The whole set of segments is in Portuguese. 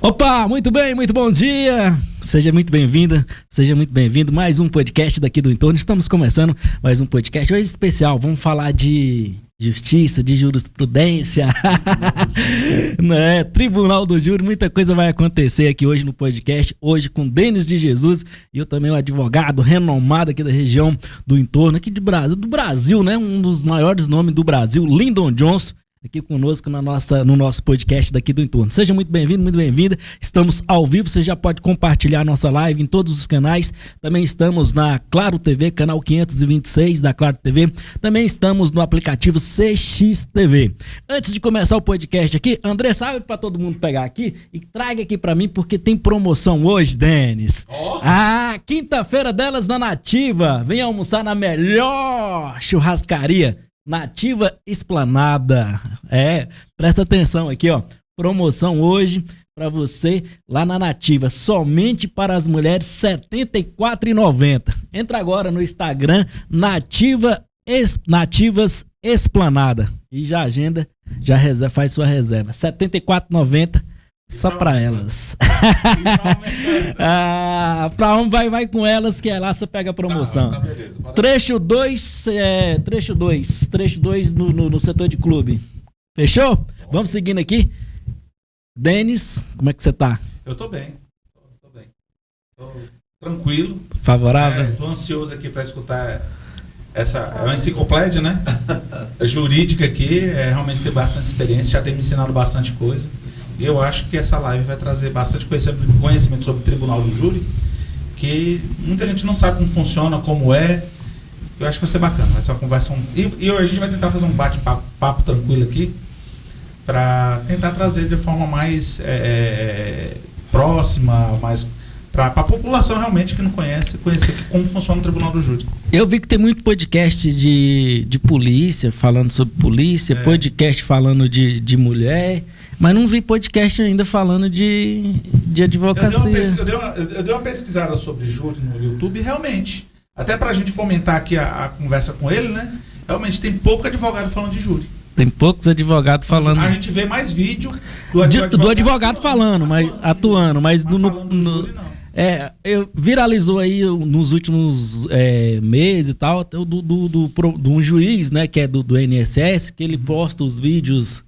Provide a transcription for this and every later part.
Opa, muito bem, muito bom dia. Seja muito bem-vinda, seja muito bem-vindo. Mais um podcast daqui do Entorno. Estamos começando mais um podcast hoje especial. Vamos falar de justiça, de jurisprudência, né? Tribunal do Júri. Muita coisa vai acontecer aqui hoje no podcast. Hoje com Denis de Jesus e eu também, um advogado renomado aqui da região do Entorno, aqui do Brasil, né? Um dos maiores nomes do Brasil, Lyndon Johnson, aqui conosco no nosso podcast daqui do Entorno. Seja muito bem-vindo, muito bem-vinda. Estamos ao vivo, você já pode compartilhar a nossa live em todos os canais. Também estamos na Claro TV, canal 526 da Claro TV. Também estamos no aplicativo CXTV. Antes de começar o podcast aqui, André, sabe para todo mundo pegar aqui e traga aqui para mim, porque tem promoção hoje, Denis. Quinta-feira delas na Nativa. Vem almoçar na melhor churrascaria Nativa Esplanada. Presta atenção aqui, ó. Promoção hoje para você lá na Nativa, somente para as mulheres, R$ 74,90. Entra agora no Instagram Nativas Esplanada e já agenda, já reserva, faz sua reserva. R$ 74,90 só para elas. Pra homem vai com elas, que é lá você pega a promoção. Tá, beleza, trecho 2 no setor de clube. Fechou? Vamos seguindo aqui. Denis, como é que você tá? Eu tô bem. Tô tranquilo. Favorável? Tô ansioso aqui para escutar essa uma enciclopédia, né? Jurídica aqui, realmente tem bastante experiência, já tem me ensinado bastante coisa. Eu acho que essa live vai trazer bastante conhecimento sobre o Tribunal do Júri, que muita gente não sabe como funciona, como é. Eu acho que vai ser bacana, vai ser uma conversa. E hoje a gente vai tentar fazer um bate-papo tranquilo aqui, para tentar trazer de forma mais próxima, mais para a população realmente que não conhecer como funciona o Tribunal do Júri. Eu vi que tem muito podcast de polícia, falando sobre polícia, podcast falando de mulher. Mas não vi podcast ainda falando de advocacia. Eu dei uma pesquisada sobre júri no YouTube e realmente, até pra gente fomentar aqui a conversa com ele, né? Realmente tem pouco advogado falando de júri. Tem poucos advogados falando. A gente vê mais vídeo do advogado falando, mas atuando, mas falando do júri, não. Viralizou aí nos últimos meses e tal, do um juiz, né, que é do INSS, que ele posta os vídeos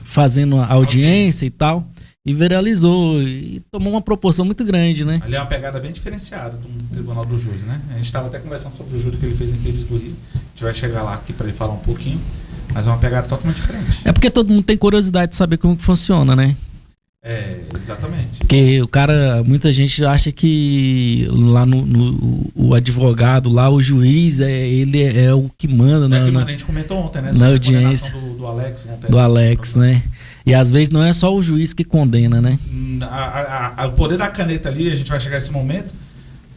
fazendo audiência e tal, e viralizou e tomou uma proporção muito grande, né? Ali é uma pegada bem diferenciada do Tribunal do Júri, né? A gente estava até conversando sobre o júri que ele fez em Pires do Rio. A gente vai chegar lá aqui para ele falar um pouquinho, mas é uma pegada totalmente diferente. É porque todo mundo tem curiosidade de saber como que funciona, né? Exatamente. Porque muita gente acha que lá o advogado, lá o juiz, ele é o que manda, né? A gente comentou ontem, né? Na audiência do Alex. Do Alex, né? E às vezes não é só o juiz que condena, né? O poder da caneta ali, a gente vai chegar a esse momento,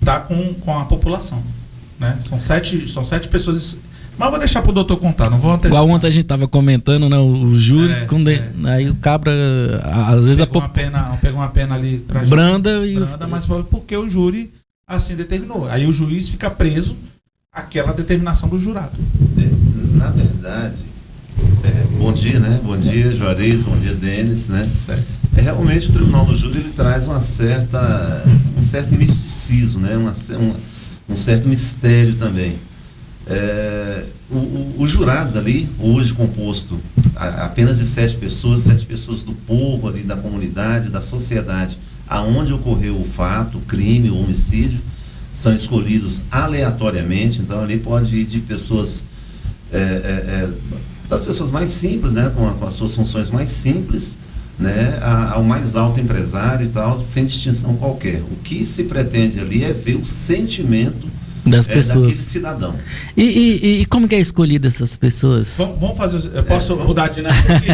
tá com a população, né? São sete pessoas. Mas eu vou deixar pro doutor contar, não vou antecipar. Igual ontem a gente tava comentando, né? O júri, aí o cabra, às vezes pegou uma pena ali pra branda, mas porque o júri assim determinou. Aí o juiz fica preso àquela determinação do jurado. Na verdade, bom dia, né? Bom dia, Juarez, bom dia, Denis, né? Certo. Realmente o Tribunal do Júri ele traz um certo misticismo, né? Um certo mistério também. Os jurados ali, hoje composto apenas de 7 pessoas do povo ali, da comunidade, da sociedade, aonde ocorreu o fato, o crime, o homicídio, são escolhidos aleatoriamente. Então ali pode ir de pessoas, das pessoas mais simples, né, com as suas funções mais simples, né, ao mais alto empresário e tal, sem distinção qualquer. O que se pretende ali é ver o sentimento das pessoas, daquele cidadão. E como que é escolhida essas pessoas? Vamos fazer. Eu posso mudar de dinâmica aqui?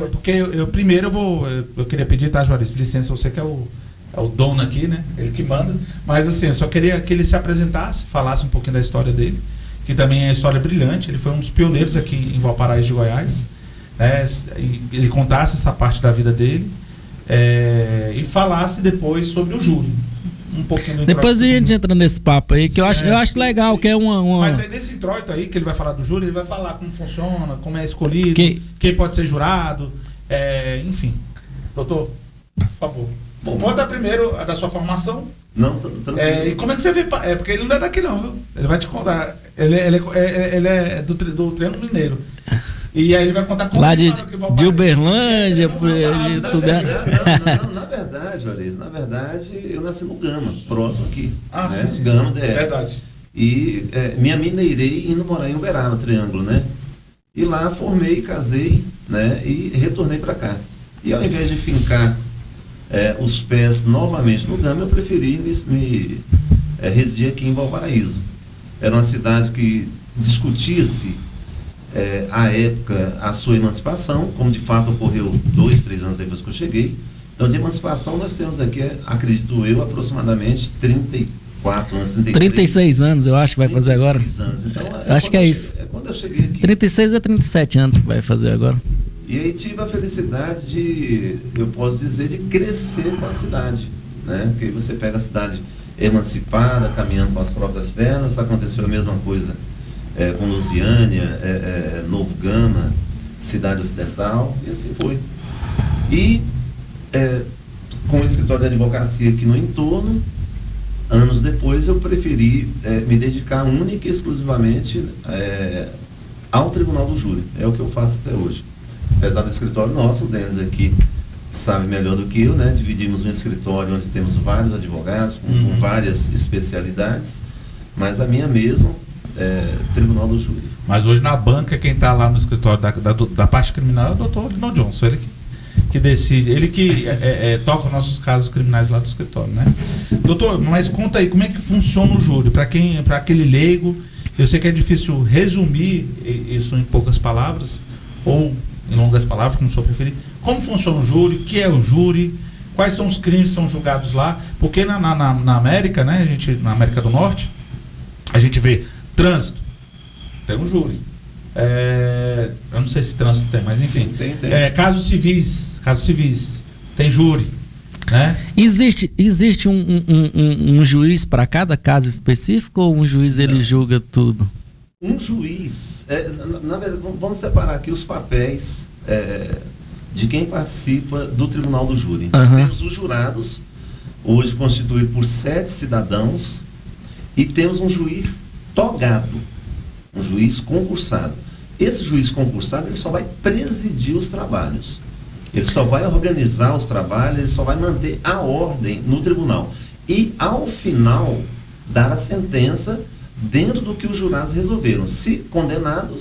Porque eu queria pedir, tá, Juarez? Licença, você que é o dono aqui, né? Ele que manda. Mas assim, eu só queria que ele se apresentasse, falasse um pouquinho da história dele, que também é uma história brilhante. Ele foi um dos pioneiros aqui em Valparaíso de Goiás, né? Ele contasse essa parte da vida dele, e falasse depois sobre o júri. um pouquinho do Depois a gente entra nesse papo aí, que eu acho legal, que é uma... Mas aí nesse introito aí, que ele vai falar do júri, ele vai falar como funciona, como é escolhido, quem pode ser jurado, enfim. Doutor, por favor. Bom, conta primeiro a da sua formação. Não, e como é que você vê? Porque ele não é daqui não, viu? Ele vai te contar. Ele é do Triângulo Mineiro. E aí ele vai contar como lá de Uberlândia, Na verdade, Juarez, eu nasci no Gama, próximo aqui. Sim, Gama, sim. Verdade. E me mineirei indo morar em Uberaba, Triângulo, né? E lá formei, casei, né? E retornei para cá. E ao invés de fincar os pés novamente no Gama, eu preferi me residir aqui em Valparaíso. Era uma cidade que discutia-se à época a sua emancipação, como de fato ocorreu 2, 3 anos depois que eu cheguei. Então, de emancipação, nós temos aqui, acredito eu, aproximadamente 34 anos, 36 anos, eu acho que vai fazer agora. 36 anos. Então, acho que é isso. Quando eu cheguei aqui. 36 ou 37 anos que vai fazer agora. E aí tive a felicidade de, eu posso dizer, de crescer com a cidade, né? Porque aí você pega a cidade emancipada, caminhando com as próprias pernas. Aconteceu a mesma coisa com Lusiânia, Novo Gama, Cidade Ocidental, e assim foi. E com o escritório de advocacia aqui no entorno, anos depois eu preferi me dedicar única e exclusivamente ao Tribunal do Júri. É o que eu faço até hoje. Apesar do escritório nosso, o Denis aqui sabe melhor do que eu, né? Dividimos um escritório onde temos vários advogados com várias especialidades, mas a minha mesmo é Tribunal do Júri. Mas hoje na banca, quem está lá no escritório da parte criminal é o doutor Lino Johnson, ele que decide, ele que toca os nossos casos criminais lá do escritório, né? Doutor, mas conta aí, como é que funciona o júri? Para aquele leigo, eu sei que é difícil resumir isso em poucas palavras, ou em longas palavras, como o senhor preferir. Como funciona o júri? O que é o júri? Quais são os crimes que são julgados lá? Porque na América, né, na América do Norte, a gente vê trânsito, tem um júri. Eu não sei se trânsito tem, mas enfim. Sim, tem. Casos civis, tem júri, né? Existe um juiz para cada caso específico ou um juiz ele julga tudo? Um juiz, na verdade, vamos separar aqui os papéis de quem participa do Tribunal do Júri. Temos os jurados, hoje constituído por 7 cidadãos, e temos um juiz togado, um juiz concursado. Esse juiz concursado, ele só vai presidir os trabalhos, ele só vai organizar os trabalhos, ele só vai manter a ordem no tribunal. E, ao final, dar a sentença dentro do que os jurados resolveram. Se condenado,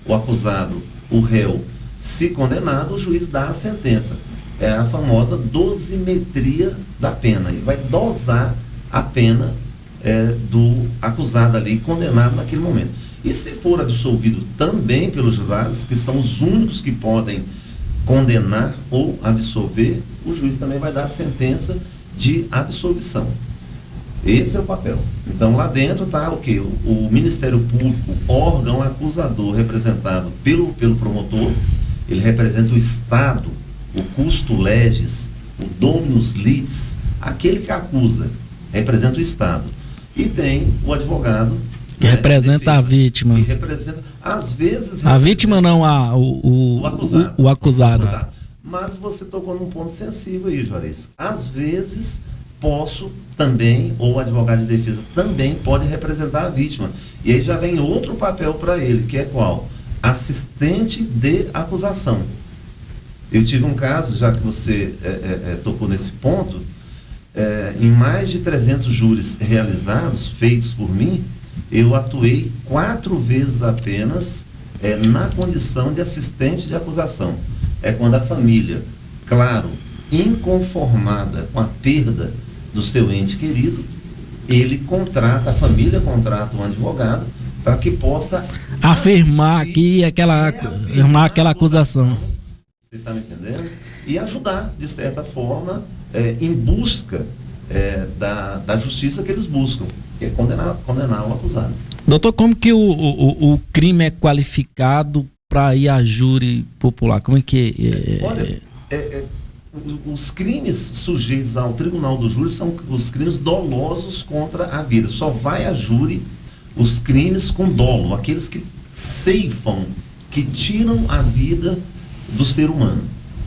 o acusado, o réu, se condenado, o juiz dá a sentença. É a famosa dosimetria da pena. Ele vai dosar a pena do acusado ali, condenado naquele momento. E se for absolvido também pelos jurados, que são os únicos que podem condenar ou absolver, o juiz também vai dar a sentença de absolvição. Esse é o papel. Então, lá dentro está o quê? O Ministério Público, órgão acusador representado pelo promotor, ele representa o Estado, o custo legis, o dominus litis, aquele que acusa, representa o Estado. E tem o advogado, que representa a vítima. Que representa, às vezes... A vítima não, o acusado. Mas você tocou num ponto sensível aí, Juarez. Às vezes... posso também, ou o advogado de defesa também pode representar a vítima. E aí já vem outro papel para ele, que é qual? Assistente de acusação. Eu tive um caso, já que você tocou nesse ponto, em mais de 300 júris realizados, feitos por mim, eu atuei 4 vezes apenas na condição de assistente de acusação. É quando a família, claro, inconformada com a perda do seu ente querido, a família contrata um advogado para que possa afirmar aquela acusação. Você está me entendendo? E ajudar, de certa forma, em busca da justiça que eles buscam, que é condenar o acusado. Doutor, como que o crime é qualificado para ir a júri popular? Como é que Olha, os crimes sujeitos ao tribunal do júri são os crimes dolosos contra a vida. Só vai a júri os crimes com dolo, aqueles que ceifam, que tiram a vida do ser humano.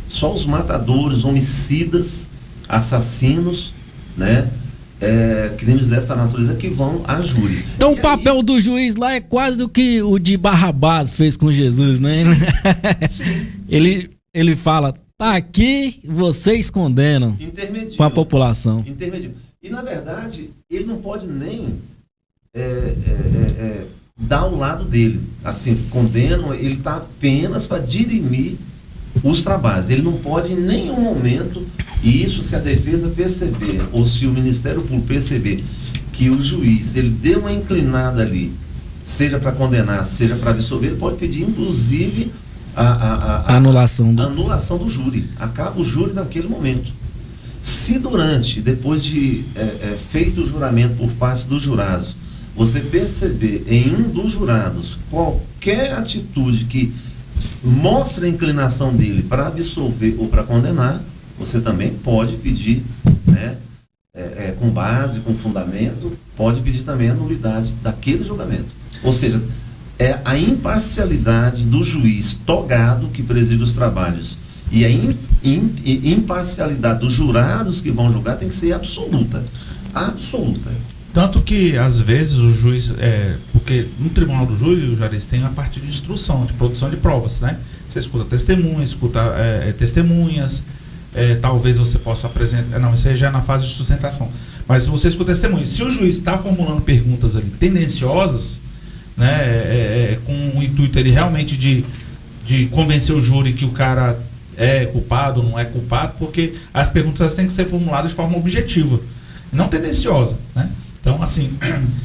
Só os matadores, homicidas, assassinos, né? Crimes dessa natureza que vão a júri. Então o papel do juiz lá é quase o que o de Barrabás fez com Jesus, né? Sim. Ele fala, tá aqui, vocês condenam com a população. E na verdade, ele não pode nem dar o lado dele. Assim, condenam, ele está apenas para dirimir os trabalhos. Ele não pode em nenhum momento, e isso se a defesa perceber, ou se o Ministério Público perceber que o juiz, ele deu uma inclinada ali, seja para condenar, seja para absolver, ele pode pedir, inclusive, a anulação do júri. Acaba o júri naquele momento. Se depois de feito o juramento por parte dos jurados, você perceber em um dos jurados qualquer atitude que mostre a inclinação dele para absolver ou para condenar, você também pode pedir, né, com base, com fundamento, pode pedir também a nulidade daquele julgamento. Ou seja, é a imparcialidade do juiz togado que preside os trabalhos e a imparcialidade dos jurados que vão julgar tem que ser absoluta. Absoluta. Tanto que, às vezes, o juiz... porque no tribunal do júri, o juiz tem a parte de instrução, de produção de provas, né? Você escuta testemunhas, talvez você possa apresentar... Não, isso aí já é na fase de sustentação. Mas você escuta testemunhas. Se o juiz está formulando perguntas ali tendenciosas, né, com o intuito ele realmente de convencer o júri que o cara é culpado ou não é culpado, porque as perguntas têm que ser formuladas de forma objetiva, não tendenciosa, né? Então, assim,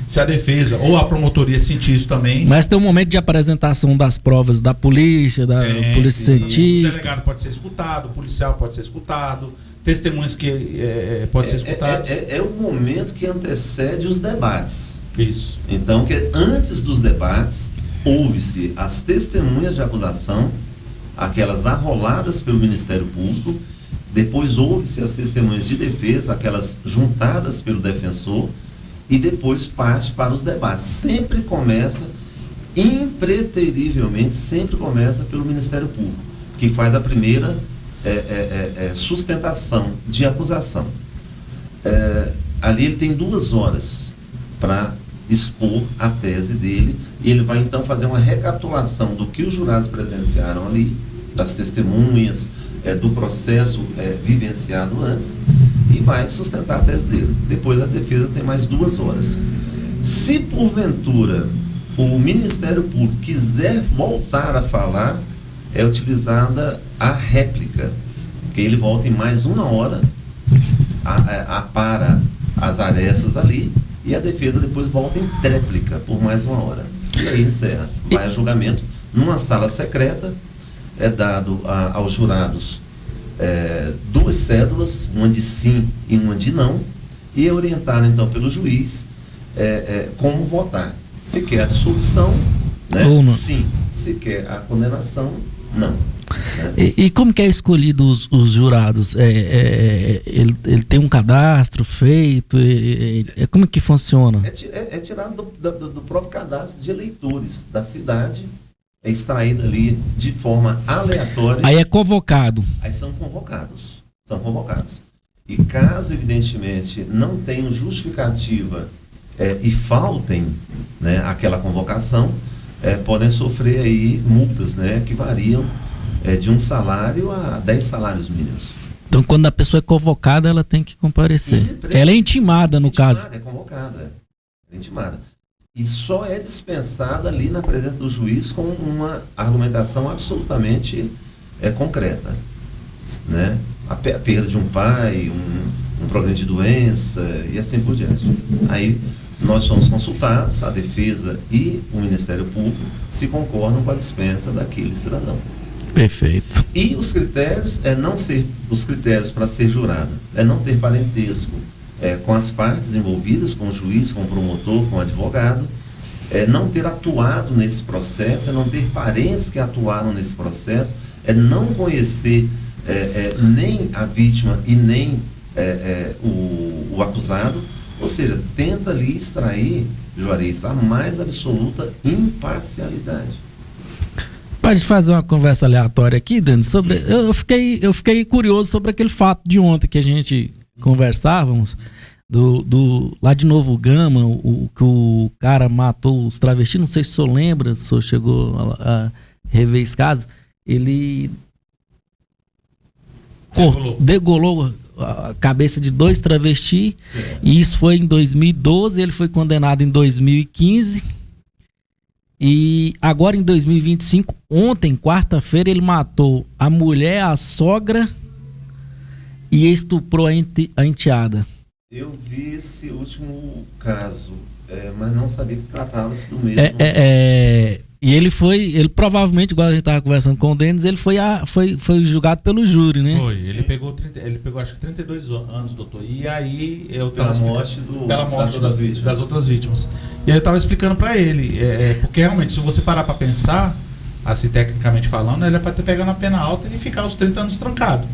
se a defesa ou a promotoria sentir isso também... Mas tem um momento de apresentação das provas da polícia, da polícia científica. O delegado pode ser escutado, o policial pode ser escutado, testemunhas que pode ser escutado. É o momento que antecede os debates. Isso. Então, que antes dos debates, ouve-se as testemunhas de acusação, aquelas arroladas pelo Ministério Público, depois ouve-se as testemunhas de defesa, aquelas juntadas pelo defensor, e depois parte para os debates. Sempre começa, impreterivelmente, sempre começa pelo Ministério Público, que faz a primeira sustentação de acusação. Ali ele tem 2 horas para expor a tese dele, e ele vai então fazer uma recapitulação do que os jurados presenciaram ali, das testemunhas, do processo vivenciado antes, e vai sustentar a tese dele. Depois a defesa tem mais 2 horas. Se porventura o Ministério Público quiser voltar a falar, é utilizada a réplica, que ele volta em mais 1 hora, para as arestas ali, e a defesa depois volta em tréplica por mais 1 hora. E aí encerra. Vai a julgamento numa sala secreta, é dado aos jurados 2 cédulas, uma de sim e uma de não, e é orientado então pelo juiz como votar. Se quer a dissolução, né? Sim. Se quer a condenação, não. Né? E como que é escolhido os jurados? Ele tem um cadastro feito? Como que funciona? É tirado do próprio cadastro de eleitores da cidade, é extraído ali de forma aleatória. Aí é convocado. Aí são convocados. E caso, evidentemente, não tenham justificativa e faltem, né, aquela convocação, podem sofrer aí multas, né, que variam de 1 salário a 10 salários mínimos. Então, quando a pessoa é convocada, ela tem que comparecer. Ela é intimada, no caso. É convocada. É intimada. E só é dispensada ali na presença do juiz com uma argumentação absolutamente concreta, né? A perda de um pai, um problema de doença e assim por diante. Aí nós somos consultados, a defesa e o Ministério Público se concordam com a dispensa daquele cidadão. Perfeito. E os critérios os critérios para ser jurado é não ter parentesco com as partes envolvidas, com o juiz, com o promotor, com o advogado, não ter atuado nesse processo, não ter parentes que atuaram nesse processo, não conhecer nem a vítima e nem o acusado, ou seja, tenta ali extrair, Juarez, a mais absoluta imparcialidade. Pode fazer uma conversa aleatória aqui, Dani, sobre... Eu fiquei curioso sobre aquele fato de ontem que a gente conversávamos, lá de Novo Gama, que o cara matou os travestis, não sei se o senhor lembra, se o senhor chegou a rever esse caso, ele degolou a cabeça de 2 travestis, e isso foi em 2012, ele foi condenado em 2015, e agora em 2025, ontem, quarta-feira, ele matou a mulher, a sogra e estuprou a enteada. Eu vi esse último caso, mas não sabia que tratava-se do mesmo. E ele provavelmente, igual a gente estava conversando com o Denis, ele foi julgado pelo júri, né? Foi, ele pegou acho que 32 anos, doutor. E aí eu pela morte das outras vítimas. E aí eu estava explicando para ele, porque realmente, se você parar para pensar, assim, tecnicamente falando, ele é para ter pegado a pena alta e ficar os 30 anos trancado.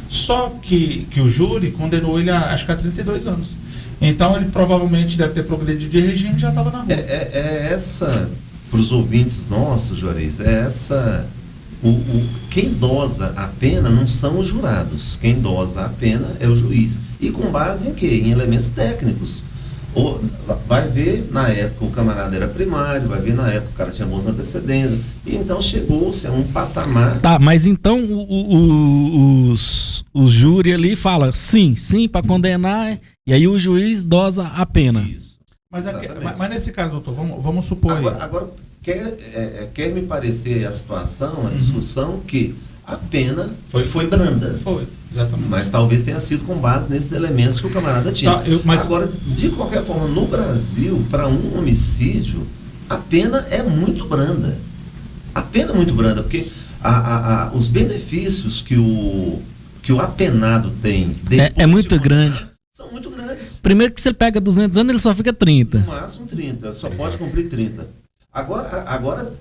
Só que o júri condenou ele acho que a 32 anos. Então ele provavelmente deve ter progredido de regime e já estava na rua. Essa, para os ouvintes nossos, Juarez, quem dosa a pena não são os jurados. Quem dosa a pena é o juiz. E com base em quê? Em elementos técnicos. Vai ver, na época, o camarada era primário, vai ver, na época, o cara tinha bons antecedentes. E então chegou-se a um patamar... Tá, mas então o júri ali fala sim para condenar, e aí o juiz dosa a pena. Isso. Mas nesse caso, doutor, vamos supor... Agora quer me parecer a situação, a discussão, que a pena foi branda. Foi, exatamente. Mas talvez tenha sido com base nesses elementos que o camarada tinha. Agora, de qualquer forma, no Brasil, para um homicídio, a pena é muito branda. A pena é muito branda, porque os benefícios que o apenado tem... É muito grande. São muito grandes. Primeiro que se ele pega 200 anos, ele só fica 30. No máximo 30, só pode cumprir 30. Agora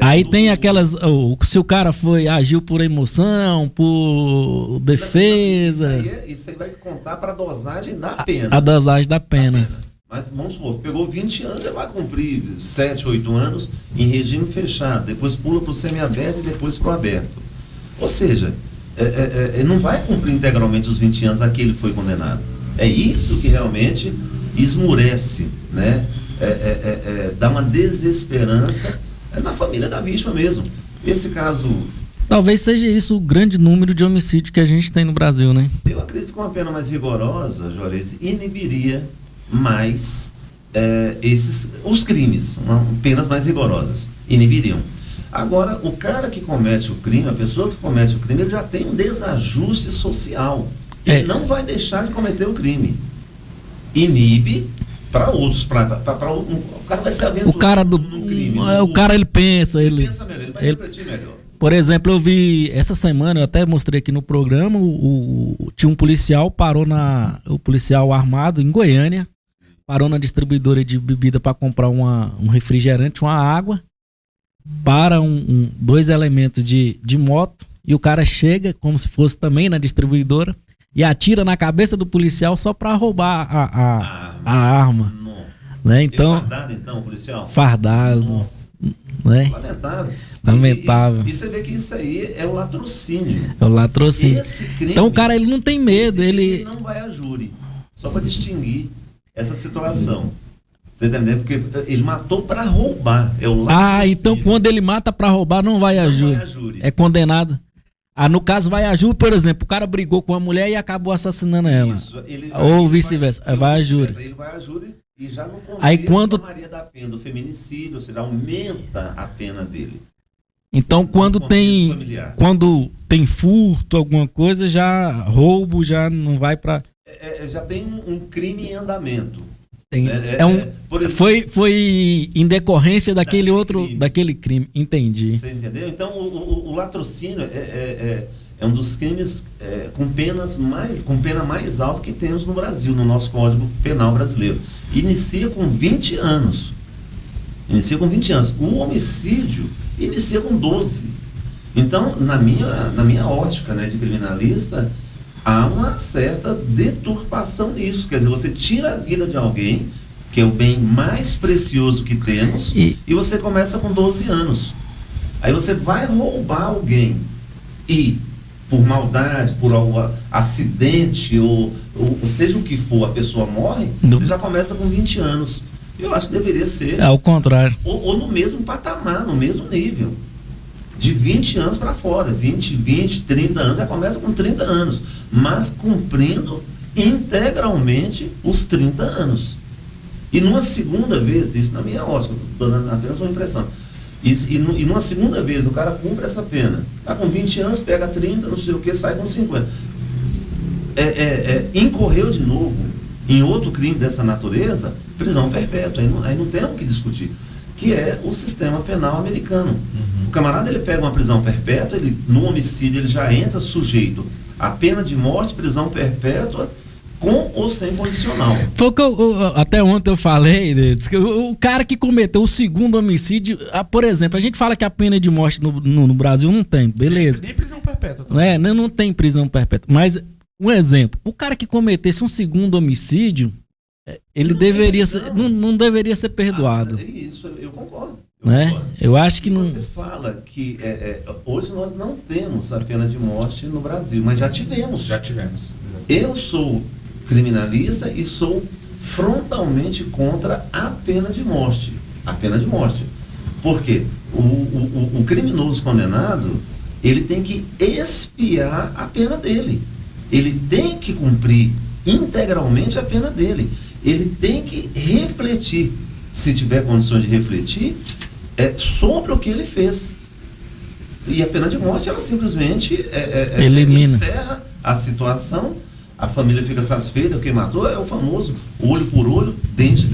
aí tem aquelas... se o cara agiu por emoção, por defesa... Isso aí vai contar para a dosagem da pena. A dosagem da pena. Mas vamos supor, pegou 20 anos, ele vai cumprir 7, 8 anos em regime fechado, depois pula para o semiaberto e depois para o aberto. Ou seja, ele não vai cumprir integralmente os 20 anos a que ele foi condenado. É isso que realmente esmurece, né? Dá uma desesperança na família da vítima mesmo. Esse caso... Talvez seja isso o grande número de homicídios que a gente tem no Brasil, né? Eu acredito que uma pena mais rigorosa, Juarez, inibiria mais os crimes, penas mais rigorosas. Inibiriam. Agora, o cara que comete o crime, a pessoa que comete o crime, ele já tem um desajuste social. Ele não vai deixar de cometer o crime. Inibe para outros, o cara vai se aventurar no crime. O cara, ele pensa melhor, ele vai refletir melhor. Por exemplo, eu vi essa semana, eu até mostrei aqui no programa, tinha um policial, o policial armado em Goiânia, parou na distribuidora de bebida para comprar um refrigerante, uma água, para 2 elementos de moto, e o cara chega, como se fosse também na distribuidora, e atira na cabeça do policial só para roubar a arma. Né? Então, fardado, então, policial? Fardado. Nossa. Né? Lamentável. E você vê que isso aí é o latrocínio. É o latrocínio. Crime, então o cara, ele não tem medo. Ele não vai a júri. Só para distinguir essa situação. Você tá entendendo? Porque ele matou para roubar. É o latrocínio. Então quando ele mata para roubar, não vai a júri. É condenado. No caso, vai a júri, por exemplo, o cara brigou com a mulher e acabou assassinando ela. Isso, ou vice-versa. Vai a júri. Ele vai a júri e já no contexto aí, quando... da Maria da Penha, do feminicídio, ou seja, aumenta a pena dele. Então, quando tem furto, alguma coisa, já roubo, já não vai para... já tem um crime em andamento. Foi em decorrência daquele crime, entendi. Você entendeu? Então o latrocínio é um dos crimes com pena mais alta que temos no Brasil, no nosso Código Penal brasileiro. Inicia com 20 anos. O homicídio inicia com 12. Então, na minha ótica, né, de criminalista, há uma certa deturpação nisso. Quer dizer, você tira a vida de alguém, que é o bem mais precioso que temos, e você começa com 12 anos. Aí você vai roubar alguém e, por maldade, por algum acidente, ou seja o que for, a pessoa morre, você já começa com 20 anos. Eu acho que deveria ser... ao contrário. Ou no mesmo patamar, no mesmo nível. De 20 anos para fora, 20, 30 anos, já começa com 30 anos, mas cumprindo integralmente os 30 anos. E numa segunda vez, isso na minha ótica, estou dando apenas uma impressão, e numa segunda vez o cara cumpre essa pena, está com 20 anos, pega 30, não sei o que, sai com 50. Incorreu de novo em outro crime dessa natureza, prisão perpétua, aí não tem o que discutir, que é o sistema penal americano. O camarada, ele pega uma prisão perpétua, no homicídio ele já entra sujeito à pena de morte, prisão perpétua, com ou sem condicional. Foi o que até ontem eu falei, que o cara que cometeu o segundo homicídio, por exemplo, a gente fala que a pena de morte no Brasil não tem, beleza. Nem prisão perpétua. Não tem prisão perpétua, mas um exemplo, o cara que cometesse um segundo homicídio, ele não deveria ser perdoado. Isso, eu concordo. Eu acho que não... Você fala que hoje nós não temos a pena de morte no Brasil, mas já tivemos. Eu sou criminalista e sou frontalmente contra a pena de morte. A pena de morte. Por quê? O criminoso condenado, ele tem que expiar a pena dele. Ele tem que cumprir integralmente a pena dele. Ele tem que refletir, se tiver condições de refletir, sobre o que ele fez. E a pena de morte, ela simplesmente elimina, encerra a situação, a família fica satisfeita, quem matou é o famoso olho por olho, dente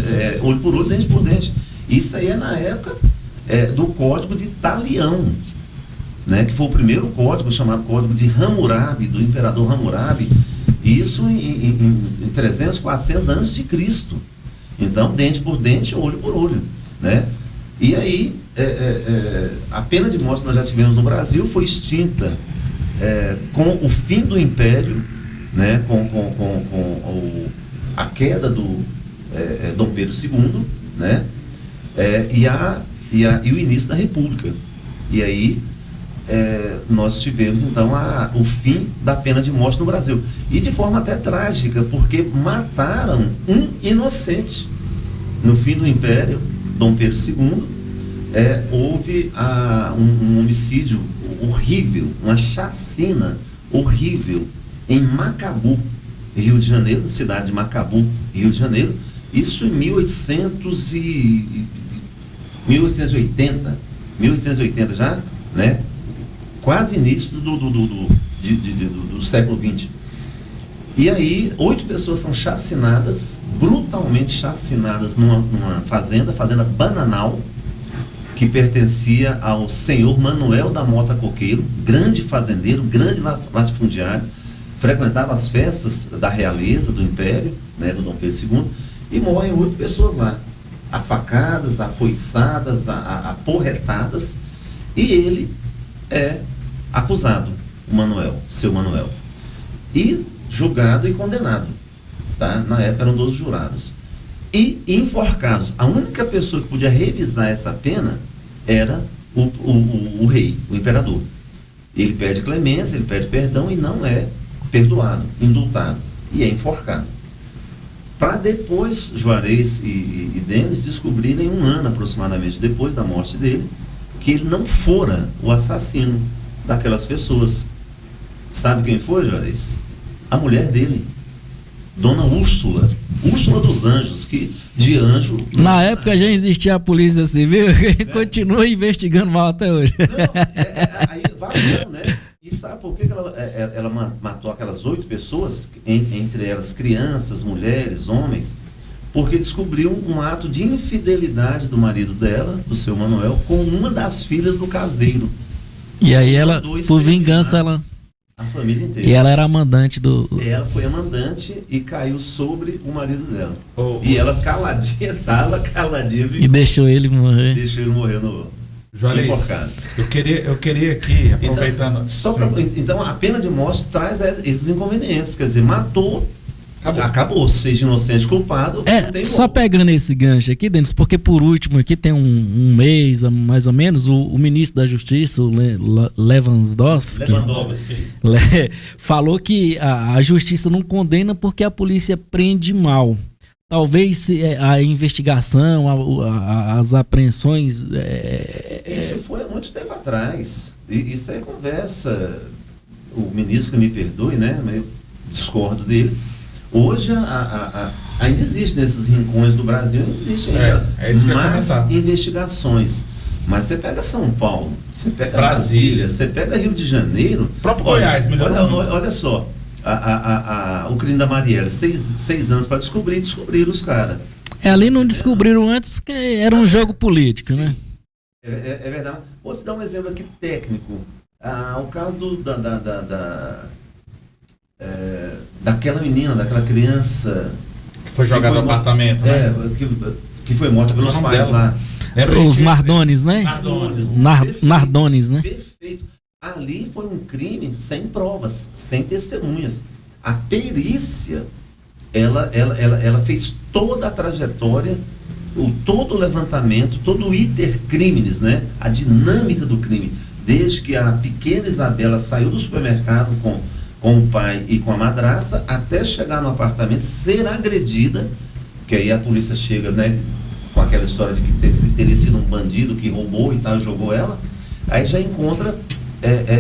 por dente. Isso aí é na época do Código de Talião, né, que foi o primeiro código, chamado Código de Hammurabi, do imperador Hammurabi, isso em 300, 400 antes de Cristo. Então, dente por dente, olho por olho, né? E aí, a pena de morte que nós já tivemos no Brasil foi extinta com o fim do Império, né? com a queda do Dom Pedro II, né? E o início da República. E aí, nós tivemos, então, o fim da pena de morte no Brasil. E de forma até trágica, porque mataram um inocente. No fim do Império, Dom Pedro II, houve um homicídio horrível, uma chacina horrível em Macabu, Rio de Janeiro, cidade de Macabu, Rio de Janeiro, isso em 1880 já, né? Quase início do século XX. E aí, 8 pessoas são chacinadas, brutalmente chacinadas numa fazenda Bananal, que pertencia ao senhor Manuel da Mota Coqueiro, grande fazendeiro, grande latifundiário, frequentava as festas da realeza, do Império, né, do Dom Pedro II, e morrem 8 pessoas lá, afacadas, afoiçadas, aporretadas, e ele é acusado, seu Manuel, e julgado e condenado, tá? Na época eram 12 jurados, e enforcados. A única pessoa que podia revisar essa pena era o rei, o imperador. Ele pede clemência, ele pede perdão e não é perdoado, indultado, e é enforcado. Para depois Juarez e Denis descobrirem, 1 ano aproximadamente depois da morte dele, que ele não fora o assassino daquelas pessoas. Sabe quem foi, Juarez? A mulher dele, Dona Úrsula dos Anjos, que de anjo... Na época já existia a Polícia Civil, e continua investigando mal até hoje. Não, aí valeu, né? E sabe por que ela matou aquelas 8 pessoas, entre elas crianças, mulheres, homens? Porque descobriu um ato de infidelidade do marido dela, do seu Manuel, com uma das filhas do caseiro. E aí ela, por vingança, a família inteira. E ela era a mandante do... Ela foi a mandante e caiu sobre o marido dela. E ela caladinha, tava caladinha. E deixou ele morrer. Deixou ele morrer Juarez, enforcado. Eu queria aqui, aproveitando... Então, a pena de morte traz esses inconvenientes. Quer dizer, matou, acabou. Seja inocente, culpado, não tem só pegando esse gancho aqui, Denis, porque por último aqui tem um mês, mais ou menos, o ministro da Justiça, o Lewandowski, falou que a justiça não condena porque a polícia prende mal. Talvez a investigação, as apreensões... Isso foi há muito tempo atrás. Isso é conversa. O ministro, que me perdoe, né? Eu discordo dele. Hoje ainda existe nesses rincões do Brasil, existe ainda mais investigações. Mas você pega São Paulo, você pega Brasília, você pega Rio de Janeiro... O próprio Goiás melhorou muito. Olha só. O crime da Marielle, 6 anos para descobriram os caras. Ali não descobriram antes porque era um jogo político, sim, né? É verdade. Vou te dar um exemplo aqui técnico. O caso daquela menina, daquela criança... Que foi jogada no apartamento, né? Que foi morta pelos pais lá. Os Nardones, né? Nardones, né? Perfeito. Ali foi um crime sem provas, sem testemunhas. A perícia, ela fez toda a trajetória, todo o levantamento, todo o iter criminis, né? A dinâmica do crime. Desde que a pequena Isabela saiu do supermercado com o pai e com a madrasta, até chegar no apartamento, ser agredida, que aí a polícia chega, né? Com aquela história de que teria sido um bandido que roubou e tal, jogou ela, aí já encontra...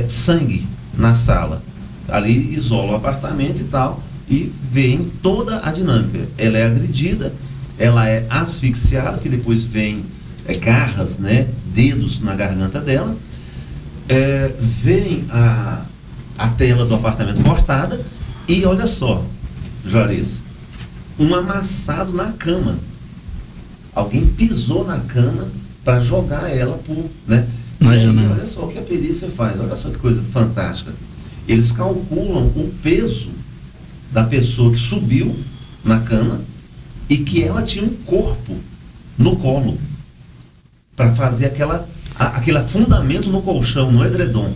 sangue na sala. Ali isola o apartamento e tal, e vem toda a dinâmica. Ela é agredida, ela é asfixiada, que depois vem garras, né, dedos na garganta dela, vem a tela do apartamento cortada, e olha só, Juarez, um amassado na cama. Alguém pisou na cama para jogar ela né? Olha só o que a perícia faz, olha só que coisa fantástica. Eles calculam o peso da pessoa que subiu na cama e que ela tinha um corpo no colo para fazer aquele afundamento no colchão, no edredom.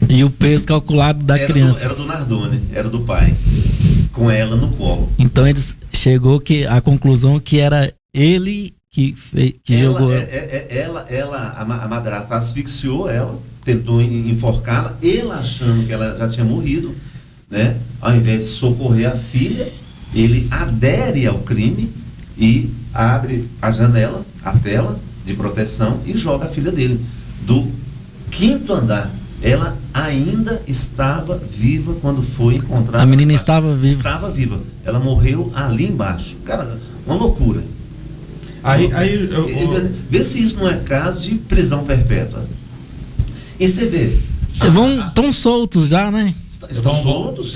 E o peso calculado da criança. Era do Nardone, era do pai, com ela no colo. Então eles chegou à conclusão que era ele que jogou a madrasta asfixiou ela, tentou enforcá-la, ele achando que ela já tinha morrido, né? Ao invés de socorrer a filha, ele adere ao crime e abre a janela, a tela de proteção e joga a filha dele do 5º andar. Ela ainda estava viva quando foi encontrada. A menina estava viva. Estava viva. Ela morreu ali embaixo. Cara, uma loucura. Vê se isso não é caso de prisão perpétua. E você vê. Estão soltos já, né? Estão soltos?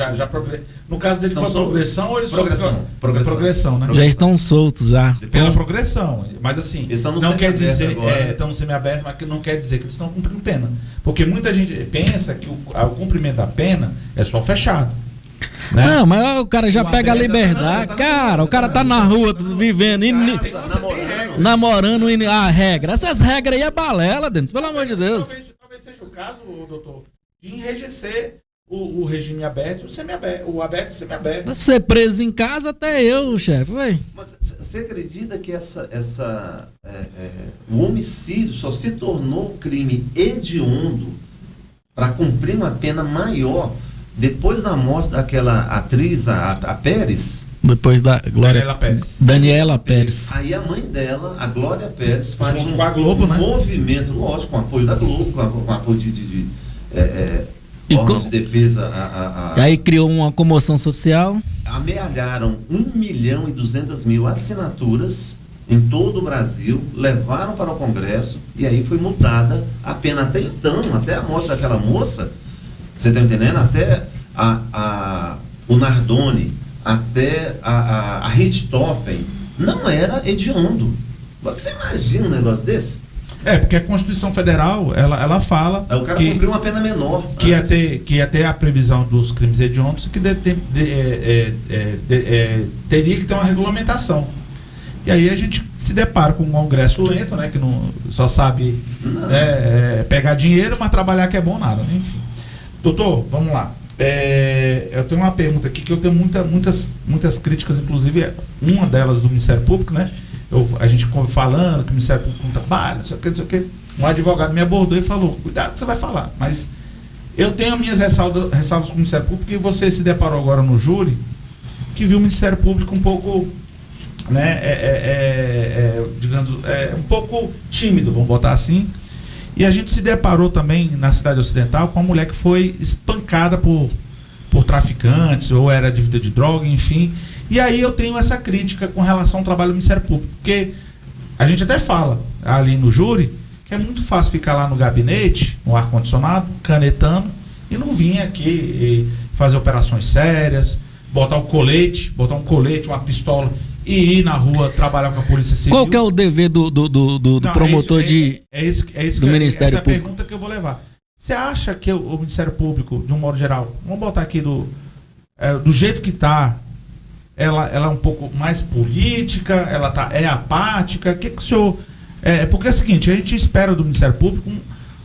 No caso dele foi progressão ou eles progressão, né? Já estão soltos já. Pela progressão. Mas assim, não quer dizer estão no semiaberto, mas que não quer dizer que eles estão cumprindo pena. Porque muita gente pensa que o cumprimento da pena é só fechado. Né? Não, mas o cara já pega a liberdade. O cara tá na rua vivendo, namorando a regra. Essas regras aí é balela, Denis, pelo amor de Deus. Talvez seja o caso, doutor, de enrijecer o regime aberto, o semiaberto, o aberto e o semiaberto. Ser preso em casa até eu, chefe, velho. Mas você acredita que o homicídio só se tornou crime hediondo para cumprir uma pena maior depois da morte daquela atriz, a Pérez? Depois da Daniela Pérez. Aí a mãe dela, a Glória Pérez, faz com a Globo, né? Movimento, lógico, com apoio da Globo, com apoio de órgãos de defesa. Aí criou uma comoção social. Amealharam 1.200.000 assinaturas em todo o Brasil, levaram para o Congresso e aí foi mudada a pena. Até então, até a morte daquela moça, você está entendendo? Até o Nardone, até a Richthofen, não era hediondo. Você imagina um negócio desse? Porque a Constituição Federal, ela fala o cara cumpriu uma pena menor. Que ia ter a previsão dos crimes hediondos, que teria que ter uma regulamentação. E aí a gente se depara com um congresso lento, né? Que não só sabe pegar dinheiro, mas trabalhar que é bom nada, né? Enfim. Doutor, vamos lá. Eu tenho uma pergunta aqui que eu tenho muitas críticas, inclusive uma delas do Ministério Público, né? A gente falando que o Ministério Público não trabalha, não sei o que. Um advogado me abordou e falou, cuidado que você vai falar, mas eu tenho minhas ressalvas com o Ministério Público, e você se deparou agora no júri, que viu o Ministério Público um pouco, né, digamos, um pouco tímido, vamos botar assim. E a gente se deparou também na Cidade Ocidental com uma mulher que foi espancada por traficantes, ou era dívida de droga, enfim. E aí eu tenho essa crítica com relação ao trabalho do Ministério Público, porque a gente até fala ali no júri que é muito fácil ficar lá no gabinete, no ar-condicionado, canetando, e não vir aqui fazer operações sérias, botar um colete, uma pistola e ir na rua trabalhar com a Polícia Civil. Qual que é o dever do promotor do Ministério Público? Essa é a pergunta que eu vou levar. Você acha que o Ministério Público, de um modo geral, vamos botar aqui do jeito que está, ela é um pouco mais política, ela é apática? O que o senhor... porque é o seguinte, a gente espera do Ministério Público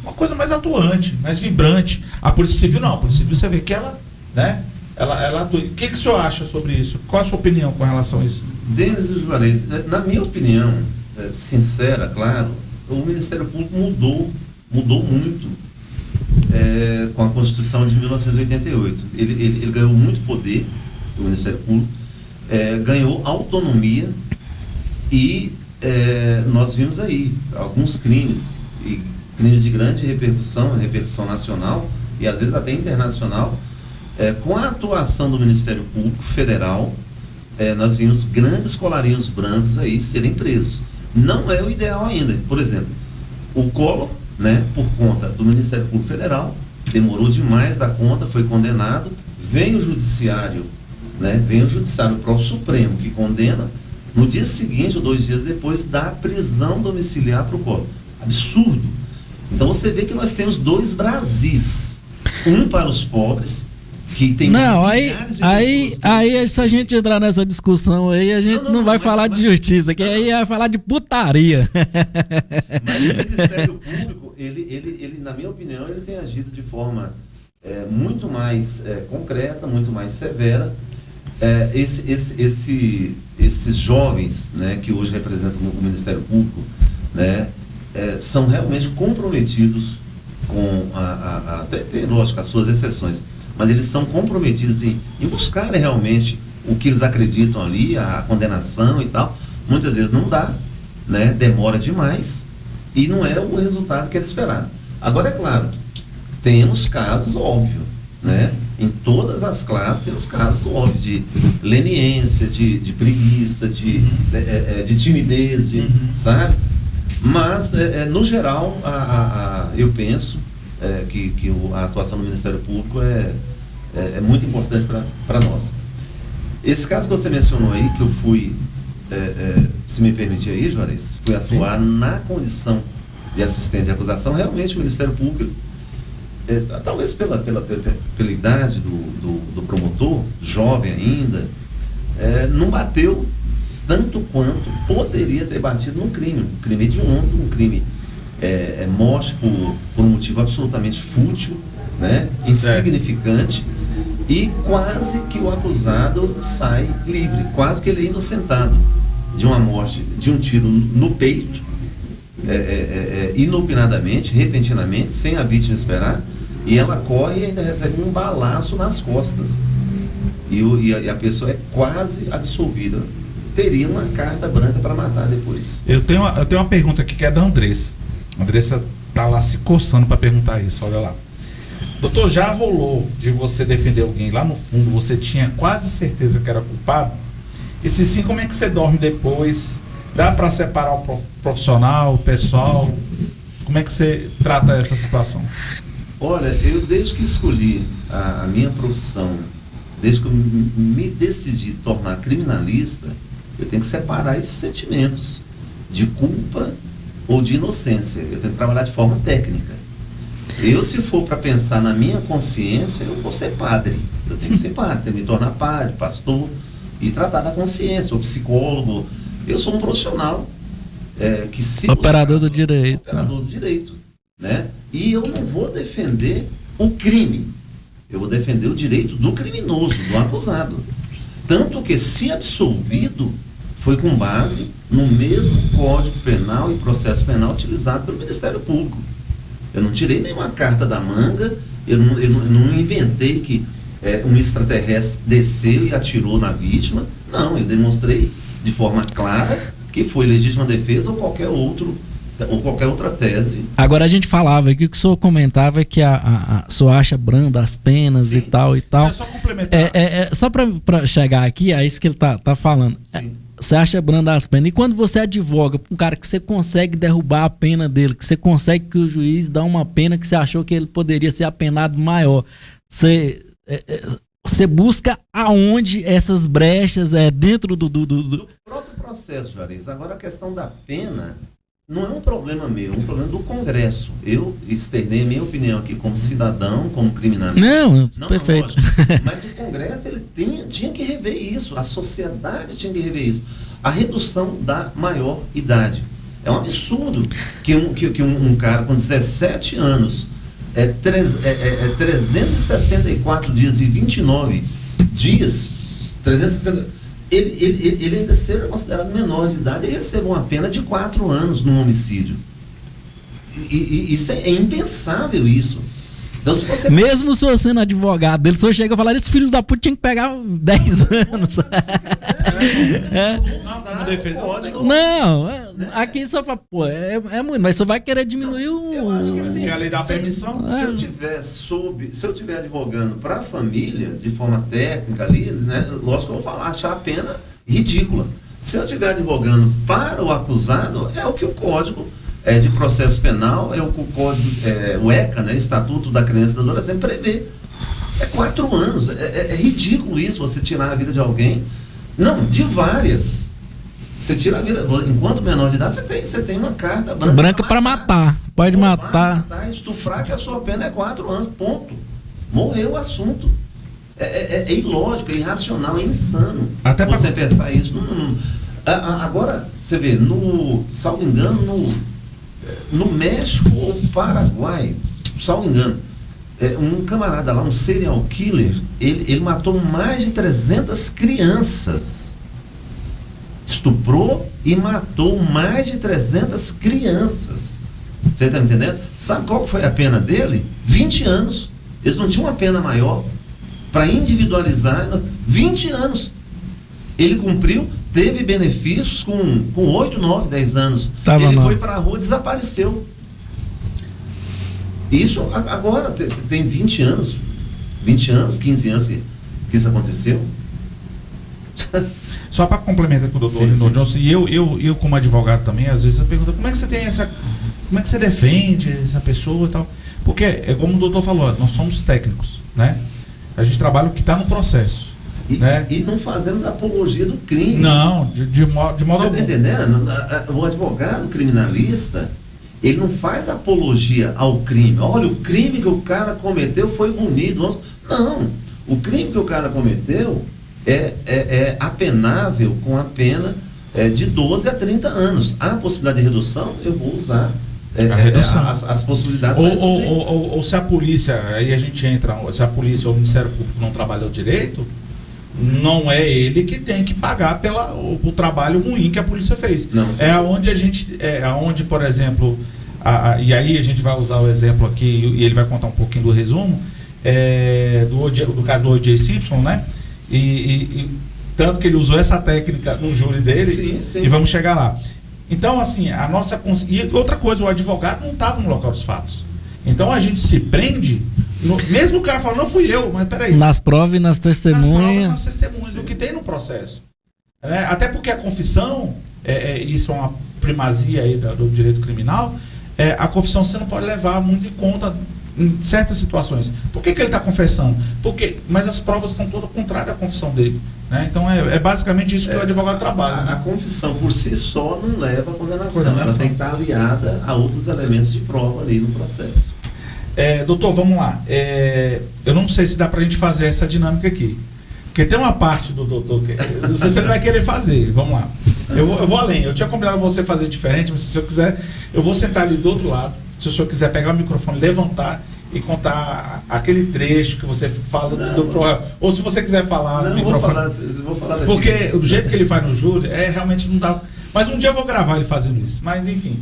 uma coisa mais atuante, mais vibrante. A Polícia Civil não. A Polícia Civil você vê que ela, né? Ela atua. O que o senhor acha sobre isso? Qual a sua opinião com relação a isso? Denis e Juarez, na minha opinião, sincera, claro, o Ministério Público mudou muito com a Constituição de 1988. Ele ganhou muito poder, o Ministério Público, ganhou autonomia e nós vimos aí alguns crimes de grande repercussão nacional e às vezes até internacional, com a atuação do Ministério Público Federal. Nós vimos grandes colarinhos brancos aí serem presos. Não é o ideal ainda. Por exemplo, o Collor, né, por conta do Ministério Público Federal, demorou demais da conta, foi condenado, vem o Judiciário para o Supremo, que condena, no dia seguinte ou 2 dias depois, dá prisão domiciliar para o Collor. Absurdo. Então você vê que nós temos 2 Brasis. Um para os pobres, que tem... Não, aí se a gente entrar nessa discussão aí, a gente não vai falar de justiça, que aí vai falar de putaria. Mas o Ministério Público, ele, na minha opinião, ele tem agido de forma muito mais concreta, muito mais severa. Esses jovens, né, que hoje representam o Ministério Público, né, são realmente comprometidos com tem, lógico, as suas exceções, mas eles são comprometidos em buscarem realmente o que eles acreditam ali, a condenação e tal. Muitas vezes não dá, né, demora demais e não é o resultado que eles esperaram. Agora, é claro, temos casos óbvios, né? Em todas as classes temos casos óbvios de leniência, de preguiça, de timidez, sabe? Mas, no geral, eu penso que a atuação do Ministério Público é muito importante para nós. Esse caso que você mencionou aí, que eu fui, se me permitir aí, Juarez, fui atuar na condição de assistente de acusação, realmente o Ministério Público, talvez pela idade do promotor, jovem ainda, não bateu tanto quanto poderia ter batido num crime. Um crime hediondo, um crime morte por um motivo absolutamente fútil, né, insignificante, e quase que o acusado sai livre, quase que ele é inocentado de uma morte, de um tiro no peito, inopinadamente, repentinamente, sem a vítima esperar, e ela corre e ainda recebe um balaço nas costas. E a pessoa é quase absolvida. Teria uma carta branca para matar depois. Eu tenho uma pergunta aqui que é da Andressa. A Andressa tá lá se coçando para perguntar isso, olha lá. Doutor, já rolou de você defender alguém lá no fundo, você tinha quase certeza que era culpado? E se sim, como é que você dorme depois? Dá para separar o profissional, o pessoal? Como é que você trata essa situação? Olha, eu desde que escolhi a minha profissão, desde que eu me decidi tornar criminalista, eu tenho que separar esses sentimentos de culpa ou de inocência. Eu tenho que trabalhar de forma técnica. Se for para pensar na minha consciência, eu vou ser padre. Eu tenho que ser padre, tenho que me tornar padre, pastor, e tratar da consciência, ou psicólogo. Eu sou um profissional, que se operador do direito. Operador do direito, né? E eu não vou defender o crime, eu vou defender o direito do criminoso, do acusado. Tanto que, se absolvido, foi com base no mesmo Código Penal e Processo Penal utilizado pelo Ministério Público. Eu não tirei nenhuma carta da manga, eu não inventei que um extraterrestre desceu e atirou na vítima. Não, eu demonstrei de forma clara que foi legítima defesa ou qualquer outra tese. Agora a gente falava aqui, o que o senhor comentava é que o senhor acha branda as penas. Sim. e tal. Deixa eu só complementar. Só para chegar aqui, é isso que ele tá falando. Sim. Você acha branda as penas. E quando você advoga para um cara que você consegue derrubar a pena dele, que você consegue que o juiz dá uma pena que você achou que ele poderia ser apenado maior, você busca aonde essas brechas dentro do próprio processo, Juarez. Agora, a questão da pena não é um problema meu, é um problema do Congresso. Eu externei a minha opinião aqui como cidadão, como criminalista. Não, perfeito. Mas o Congresso ele tinha que rever isso, a sociedade tinha que rever isso. A redução da maior idade. É um absurdo que um cara com 17 anos, 364 dias e 29 dias, 360... Ele ainda seja considerado menor de idade e receba uma pena de 4 anos num homicídio. E isso é impensável, isso. Então, se você... Mesmo se você sendo advogado dele, se você chega a falar, esse filho da puta tinha que pegar 10 anos. Não, aqui só fala, pô, é muito, mas só vai querer diminuir o... Eu acho que sim. Que a lei dá permissão. Se eu estiver advogando para a família, de forma técnica ali, né, lógico que eu vou falar, achar a pena ridícula. Se eu estiver advogando para o acusado, é o que o Código de Processo Penal, é o que o Código, o ECA, né, Estatuto da Criança e do Adolescente, prevê. É 4 anos. É ridículo isso, você tirar a vida de alguém. Não, de várias. Você tira a vida. Enquanto menor de idade, você tem uma carta branca para matar. Pode matar. Estuprar, que a sua pena é 4 anos. Ponto. Morreu o assunto. É ilógico, é irracional, é insano. Até você pensar isso. Agora, você vê, salvo engano, no México ou Paraguai, salvo engano, um camarada lá, um serial killer, ele matou mais de 300 crianças. Estuprou e matou mais de 300 crianças. Você está me entendendo? Sabe qual foi a pena dele? 20 anos. Eles não tinham uma pena maior para individualizar. 20 anos. Ele cumpriu, teve benefícios com 8, 9, 10 anos. Ele foi para a rua e desapareceu. Isso agora tem 20 anos, 15 anos que isso aconteceu. Só para complementar com o doutor Lindon Johnson, e eu como advogado também, às vezes eu pergunto, como é que você defende essa pessoa e tal? Porque, como o doutor falou, nós somos técnicos, né? A gente trabalha o que está no processo. Né? E não fazemos apologia do crime. Não, de modo algum. Você está entendendo? O advogado criminalista, ele não faz apologia ao crime. Olha, o crime que o cara cometeu foi punido. Não, o crime que o cara cometeu é apenável com a pena de 12 a 30 anos. Há a possibilidade de redução, eu vou usar a redução. As possibilidades. Ou se a polícia, aí a gente entra, se a polícia ou o Ministério Público não trabalhou direito, não é ele que tem que pagar o trabalho ruim que a polícia fez. Não, aonde por exemplo, e aí a gente vai usar o exemplo aqui e ele vai contar um pouquinho do resumo do caso do O.J. Simpson, né? E tanto que ele usou essa técnica no júri dele. Sim. E vamos chegar lá. Então, assim, e outra coisa, o advogado não estava no local dos fatos. Então a gente se prende. Mesmo o cara falando, não fui eu, mas peraí. Nas provas e nas testemunhas. Nas testemunhas, do que tem no processo. Até porque a confissão, isso é uma primazia aí do direito criminal, a confissão você não pode levar muito em conta em certas situações. Por que ele está confessando? Mas as provas estão todas contrárias à confissão dele. Né? Então é basicamente isso que o advogado trabalha. A confissão por si só não leva à condenação. Ela tem que estar aliada a outros elementos de prova ali no processo. Doutor, vamos lá. Eu não sei se dá para a gente fazer essa dinâmica aqui. Porque tem uma parte do doutor que você não vai querer fazer. Vamos lá. Eu vou além. Eu tinha combinado você fazer diferente, mas se eu quiser, eu vou sentar ali do outro lado. Se o senhor quiser pegar o microfone, levantar e contar aquele trecho que você fala do ProRéu. Ou se você quiser falar no microfone. Vou falar daqui. Porque do jeito que ele faz no júri, realmente não dá. Mas um dia eu vou gravar ele fazendo isso. Mas enfim,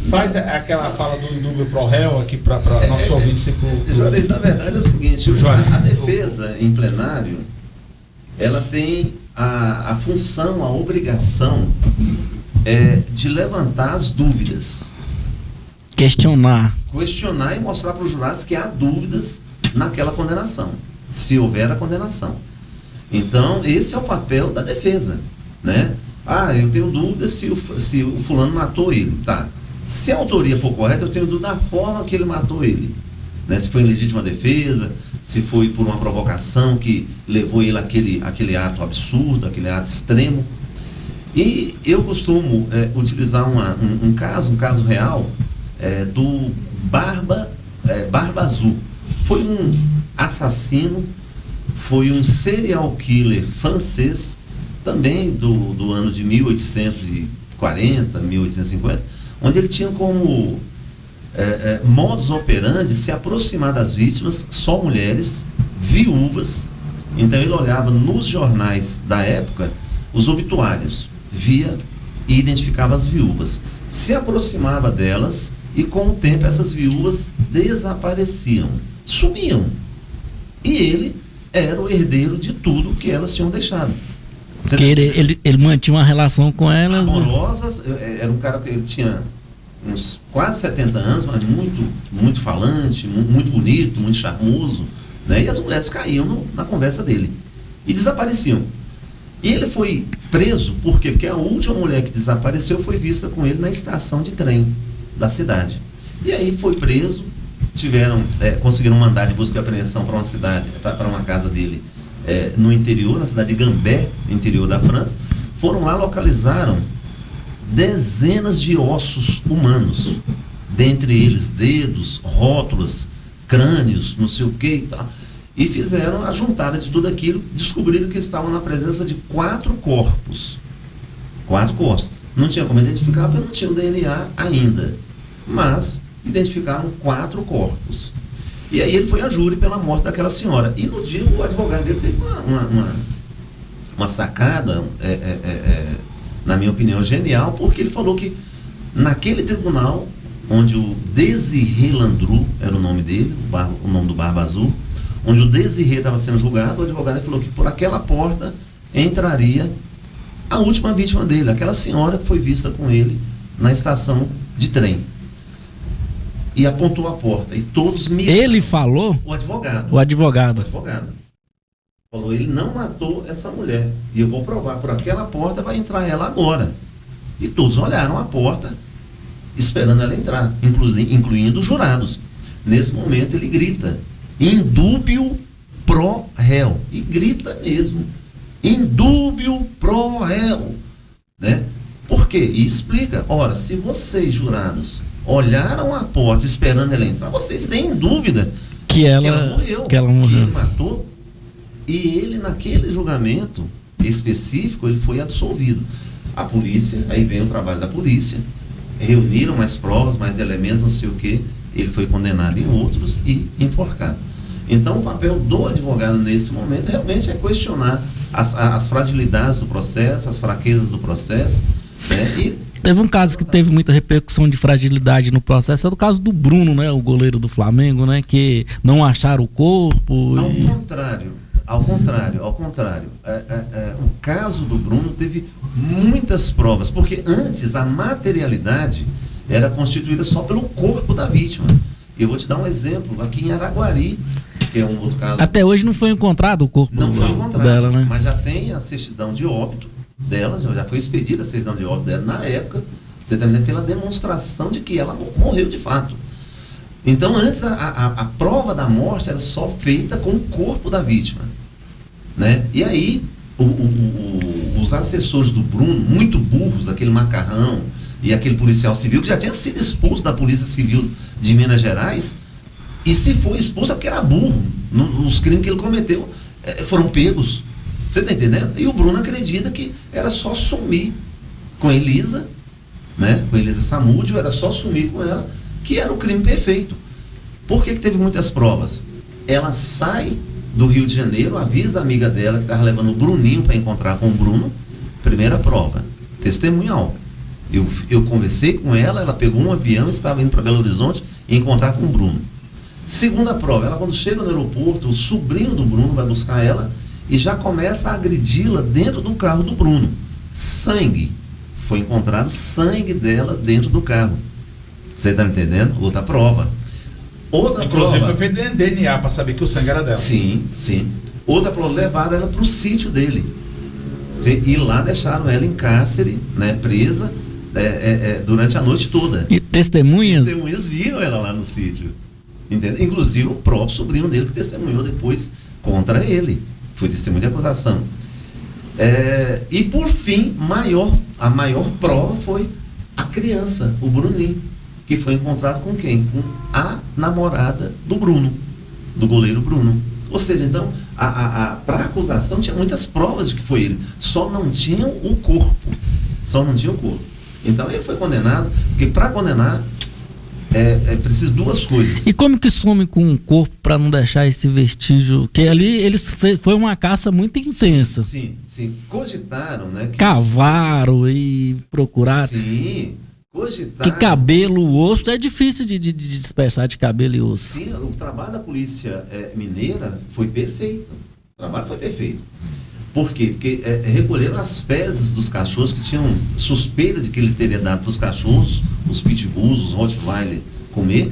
faz aquela fala do ProRéu aqui para nosso ouvinte. Juarez, na verdade é o seguinte, a defesa em plenário, ela tem a função, a obrigação de levantar as dúvidas. Questionar E mostrar para os jurados que há dúvidas naquela condenação, se houver a condenação. Então, esse é o papel da defesa, né? Eu tenho dúvidas se o fulano matou ele, tá? Se a autoria for correta, eu tenho dúvida da forma que ele matou ele, né? Se foi em legítima defesa, se foi por uma provocação que levou ele àquele ato absurdo, aquele ato extremo. E eu costumo utilizar um caso real do Barba Azul. Foi um assassino, foi um serial killer francês, também do ano de 1840, 1850, onde ele tinha como modus operandi se aproximar das vítimas, só mulheres, viúvas. Então ele olhava nos jornais da época os obituários, via e identificava as viúvas, se aproximava delas e com o tempo essas viúvas desapareciam, sumiam. E ele era o herdeiro de tudo que elas tinham deixado. Porque ele mantinha uma relação com elas amorosas. Era um cara que ele tinha uns quase 70 anos, mas muito, muito falante, muito bonito, muito charmoso, né? E as mulheres caíam na conversa dele e desapareciam. E ele foi preso, por quê? Porque a última mulher que desapareceu foi vista com ele na estação de trem da cidade. E aí foi preso, conseguiram um mandado de busca e apreensão para uma cidade, para uma casa dele no interior, na cidade de Gambé, interior da França. Foram lá, localizaram dezenas de ossos humanos, dentre eles dedos, rótulas, crânios, não sei o que e tal. E fizeram a juntada de tudo aquilo, descobriram que estavam na presença de 4 corpos. 4 corpos. Não tinha como identificar, porque não tinha o DNA ainda. Mas identificaram 4 corpos. E aí ele foi a júri pela morte daquela senhora. E no dia o advogado dele teve uma sacada, na minha opinião, genial, porque ele falou que naquele tribunal, onde o Désiré Landru era o nome dele, o nome do Barba Azul, onde o Désiré estava sendo julgado, o advogado falou que por aquela porta entraria a última vítima dele, aquela senhora que foi vista com ele na estação de trem. E apontou a porta. E todos miraram. Ele falou? O advogado. O advogado. Falou, ele não matou essa mulher. E eu vou provar, por aquela porta vai entrar ela agora. E todos olharam a porta, esperando ela entrar, incluindo os jurados. Nesse momento ele grita, indúbio pro réu. E grita mesmo, indúbio pro réu. Né? Por quê? E explica, ora, se vocês, jurados, olharam a porta esperando ela entrar, vocês têm dúvida que ela morreu, que ele matou. E ele, naquele julgamento específico, ele foi absolvido. A polícia, aí vem o trabalho da polícia, reuniram mais provas, mais elementos, não sei o que, ele foi condenado em outros e enforcado. Então o papel do advogado nesse momento realmente é questionar as fragilidades do processo, as fraquezas do processo, né? E teve um caso que teve muita repercussão de fragilidade no processo, é o caso do Bruno, né, o goleiro do Flamengo, né, que não acharam o corpo. Ao contrário. O caso do Bruno teve muitas provas, porque antes a materialidade era constituída só pelo corpo da vítima. Eu vou te dar um exemplo, aqui em Araguari, que é um outro caso. Até hoje não foi encontrado o corpo dela, né? Mas já tem a certidão de óbito dela, já foi expedida a certidão de óbito dela na época, você está dizendo, pela demonstração de que ela morreu de fato. Então antes a prova da morte era só feita com o corpo da vítima, né? E aí os assessores do Bruno, muito burros, aquele macarrão e aquele policial civil que já tinha sido expulso da Polícia Civil de Minas Gerais, e se foi expulso é porque era burro, os crimes que ele cometeu foram pegos. Você está entendendo? E o Bruno acredita que era só sumir com Elisa, né? Com Elisa Samúdio, era só sumir com ela, que era o crime perfeito. Por que teve muitas provas? Ela sai do Rio de Janeiro, avisa a amiga dela que estava levando o Bruninho para encontrar com o Bruno. Primeira prova, testemunhal. Eu conversei com ela, ela pegou um avião, estava indo para Belo Horizonte e encontrar com o Bruno. Segunda prova, ela quando chega no aeroporto, o sobrinho do Bruno vai buscar ela e já começa a agredi-la dentro do carro do Bruno. Sangue. Foi encontrado sangue dela dentro do carro. Você está me entendendo? Outra prova. Inclusive foi feito DNA para saber que o sangue era dela. Sim, sim. Outra prova, levaram ela para o sítio dele. E lá deixaram ela em cárcere, né, presa, durante a noite toda. E testemunhas? Testemunhas viram ela lá no sítio. Entende? Inclusive o próprio sobrinho dele que testemunhou depois contra ele. Foi testemunho de acusação. E por fim, a maior prova foi a criança, o Bruninho, que foi encontrado com quem? Com a namorada do Bruno, do goleiro Bruno. Ou seja, então, para a acusação tinha muitas provas de que foi ele, só não tinham o corpo. Então ele foi condenado, porque para condenar é preciso duas coisas. E como que some com o corpo para não deixar esse vestígio? Que ali foi uma caça muito intensa. Sim. Cogitaram, né? Cavaram e procuraram. Sim, cogitaram. Que cabelo, osso, é difícil de dispersar de cabelo e osso. Sim, o trabalho da polícia mineira foi perfeito. O trabalho foi perfeito. Por quê? Porque recolheram as fezes dos cachorros que tinham suspeita de que ele teria dado para os cachorros, os pitbulls, os rottweiler, comer,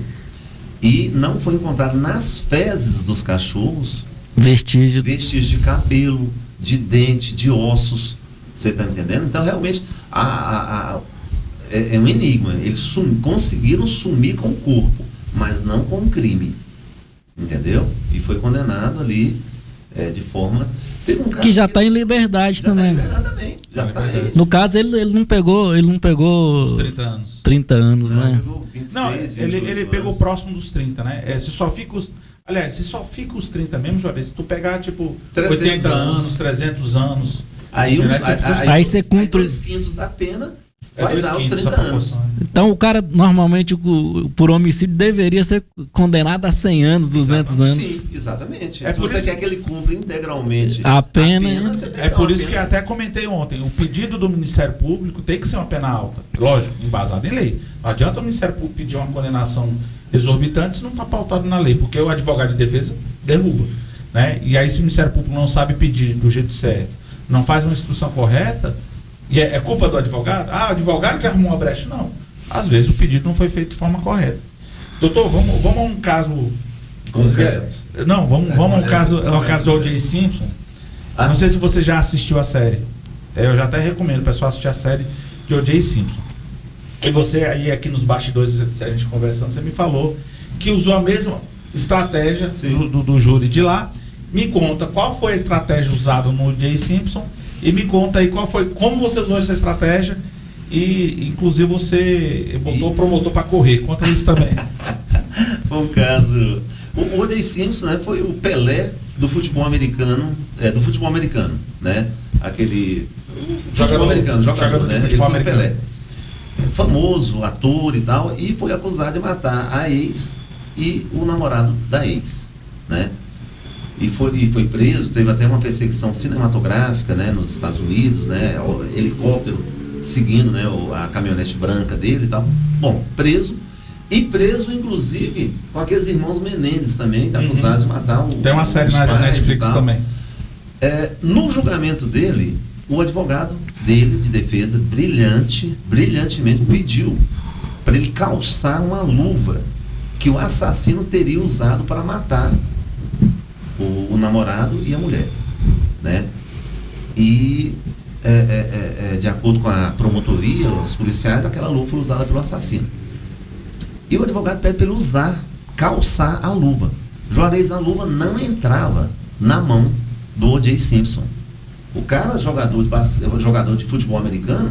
e não foi encontrado nas fezes dos cachorros vestígios de cabelo, de dente, de ossos. Você está me entendendo? Então, realmente, é um enigma. Eles conseguiram sumir com o corpo, mas não com o crime. Entendeu? E foi condenado ali de forma... Que já está em liberdade também. Já tá aí. No caso, ele não pegou os 30 anos. 30 anos, Não, né? pegou 26, Não, ele pegou anos. próximo dos 30, né? Se só fica os 30 mesmo, Jorge, se tu pegar, tipo, 80 anos, 300 anos... Aí você cumpre... 2/5 da pena vai dar os 2/5 30 anos. Então o cara, normalmente, por homicídio, deveria ser condenado a 100 anos, 200 anos. Sim, exatamente. É Se por você isso... quer que ele cumpra integralmente a pena, você tem que É dar por uma isso pena. que até comentei ontem, o pedido do Ministério Público tem que ser uma pena alta. Lógico, embasado em lei. Não adianta o Ministério Público pedir uma condenação exorbitante se não está pautado na lei, porque o advogado de defesa derruba. Né? E aí, se o Ministério Público não sabe pedir do jeito certo, não faz uma instrução correta, e é culpa do advogado? O advogado que arrumou uma brecha? Não. Às vezes o pedido não foi feito de forma correta. Doutor, vamos a um caso... Concreto. Não, vamos a um caso do O.J. Simpson. Não sei se você já assistiu a série. Eu já até recomendo o pessoal assistir a série de O.J. Simpson. E você aí aqui nos bastidores, a gente conversando, você me falou que usou a mesma estratégia do júri de lá. Me conta qual foi a estratégia usada no O.J. Simpson e me conta aí como você usou essa estratégia e inclusive você botou o promotor para correr. Conta isso também. Foi um caso... O O.J. Simpson, né, foi o Pelé do futebol americano, né? Aquele... Futebol americano, jogador, né? Ele foi o Pelé. Famoso, ator e tal, e foi acusado de matar a ex e o namorado da ex, né? E foi preso, teve até uma perseguição cinematográfica, né, nos Estados Unidos, né, o helicóptero seguindo, né, a caminhonete branca dele e tal. Bom, preso inclusive com aqueles irmãos Menendez também, acusados de matar o... Tem uma série na Netflix também. No julgamento dele, o advogado dele de defesa, brilhantemente pediu para ele calçar uma luva que o assassino teria usado para matar o namorado e a mulher, né? E de acordo com a promotoria, os policiais, aquela luva foi usada pelo assassino. E o advogado pede para ele calçar a luva. Juarez, a luva não entrava na mão do O.J. Simpson. O cara, jogador de futebol americano,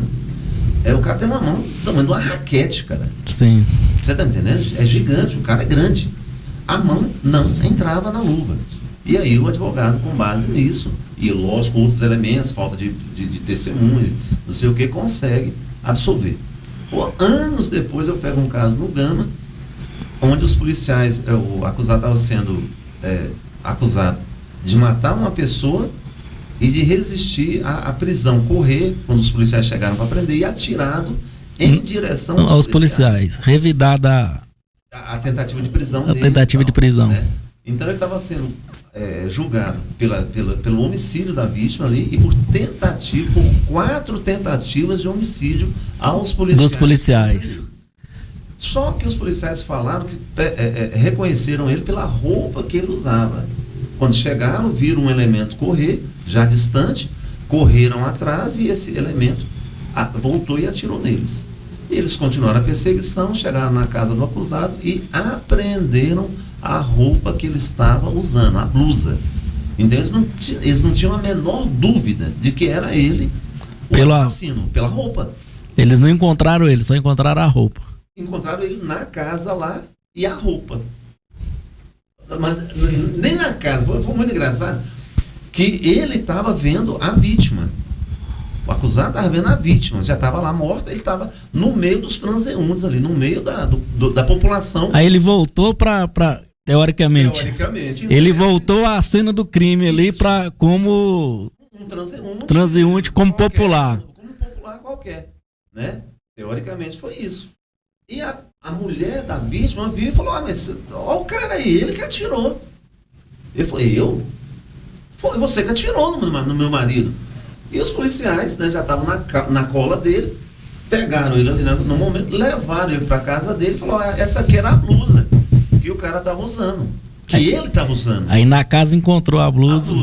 o cara tem uma mão do tamanho de uma raquete, cara. Sim. Você tá me entendendo? É gigante, o cara é grande. A mão não entrava na luva. E aí o advogado, com base nisso, e lógico, outros elementos, falta de testemunho, não sei o que, consegue absolver. Anos depois eu pego um caso no Gama, onde os policiais, o acusado estava sendo acusado de matar uma pessoa e de resistir à prisão, correr, quando os policiais chegaram para prender, e atirado em direção aos policiais. Revidada a tentativa de prisão dele. A tentativa de prisão. Né? Então ele estava sendo julgado pelo homicídio da vítima ali e por 4 tentativas de homicídio aos policiais. Dos policiais. Só que os policiais falaram que reconheceram ele pela roupa que ele usava. Quando chegaram, viram um elemento correr, já distante, correram atrás e esse elemento voltou e atirou neles. Eles continuaram a perseguição, chegaram na casa do acusado e apreenderam a roupa que ele estava usando, a blusa. Então eles não tinham a menor dúvida de que era ele o assassino, pela roupa. Eles não encontraram ele, só encontraram a roupa. Encontraram ele na casa lá e a roupa. Mas nem na casa, foi muito engraçado, que ele estava vendo a vítima. O acusado estava vendo a vítima, já estava lá morta, ele estava no meio dos transeuntes ali, no meio da população. Aí ele voltou para teoricamente, ele voltou à cena do crime ali para como um transeunte como qualquer, popular. Como popular qualquer, né? Teoricamente foi isso. E a mulher da vítima viu e falou: mas olha o cara aí, ele que atirou. Ele falou: foi você que atirou no meu marido. E os policiais, né, já estavam na cola dele, pegaram ele ali no momento, levaram ele para casa dele e falaram: essa aqui era a blusa que o cara estava usando, ele estava usando. Aí na casa encontrou a blusa.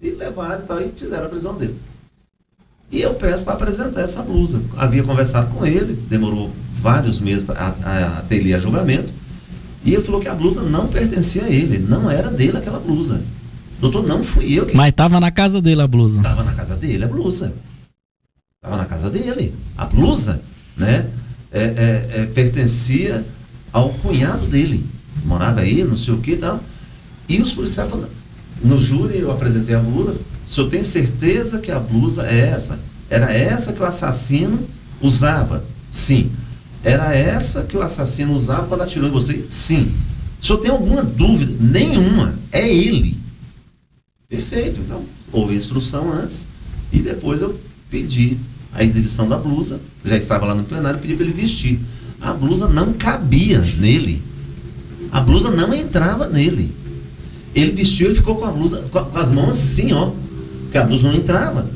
E levaram e tal, e fizeram a prisão dele. E eu peço para apresentar essa blusa. Havia conversado com ele, demorou vários meses a ter ele a julgamento, e ele falou que a blusa não pertencia a ele, não era dele aquela blusa. Doutor, não fui eu que... Mas estava na casa dele a blusa. Estava na casa dele a blusa. Estava na casa dele. A blusa, né, pertencia ao cunhado dele. Morava aí, não sei o que e tal. E os policiais falaram, no júri eu apresentei a blusa, o senhor tem certeza que a blusa é essa? Era essa que o assassino usava? Sim. Era essa que o assassino usava quando atirou em você? Sim. O senhor tem alguma dúvida? Nenhuma. É ele. Perfeito. Então, houve a instrução antes e depois eu pedi a exibição da blusa. Já estava lá no plenário, pedi para ele vestir. A blusa não cabia nele. A blusa não entrava nele. Ele vestiu, ele ficou com a blusa, com as mãos assim, ó. Porque a blusa não entrava.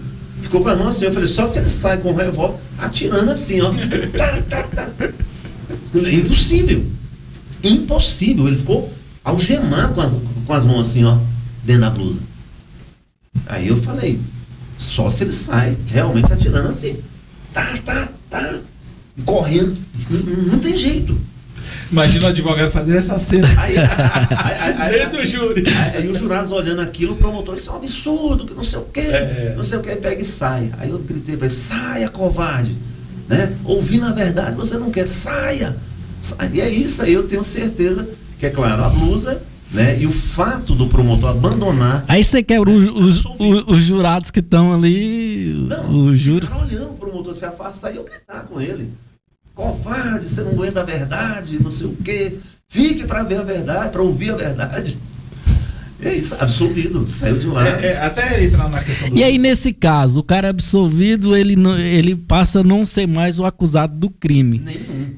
Ficou com as mãos assim. Eu falei, só se ele sai com o revólver atirando assim, ó. Impossível. Impossível. Ele ficou algemado com as mãos assim, ó, dentro da blusa. Aí eu falei, só se ele sai realmente atirando assim. Correndo. Não tem jeito. Imagina o advogado fazer essa cena. Dentro do júri. Aí os jurados olhando aquilo, o promotor, isso é um absurdo, que não sei o quê. Não sei o quê, pega e sai. Aí eu gritei para ele, saia, covarde. Né? Ouvindo a verdade, você não quer, saia. E é isso aí, eu tenho certeza que, é claro, a blusa, né? E o fato do promotor abandonar. Aí você quer os jurados que estão ali. Não, o júri. Ficaram olhando o promotor se afastar e eu gritar com ele. Covarde, você não aguenta a verdade, não sei o quê. Fique para ver a verdade, para ouvir a verdade. É isso, absolvido, saiu de lá. Até entrar na questão do... E aí, nesse caso, o cara é absolvido, ele passa a não ser mais o acusado do crime. Nenhum.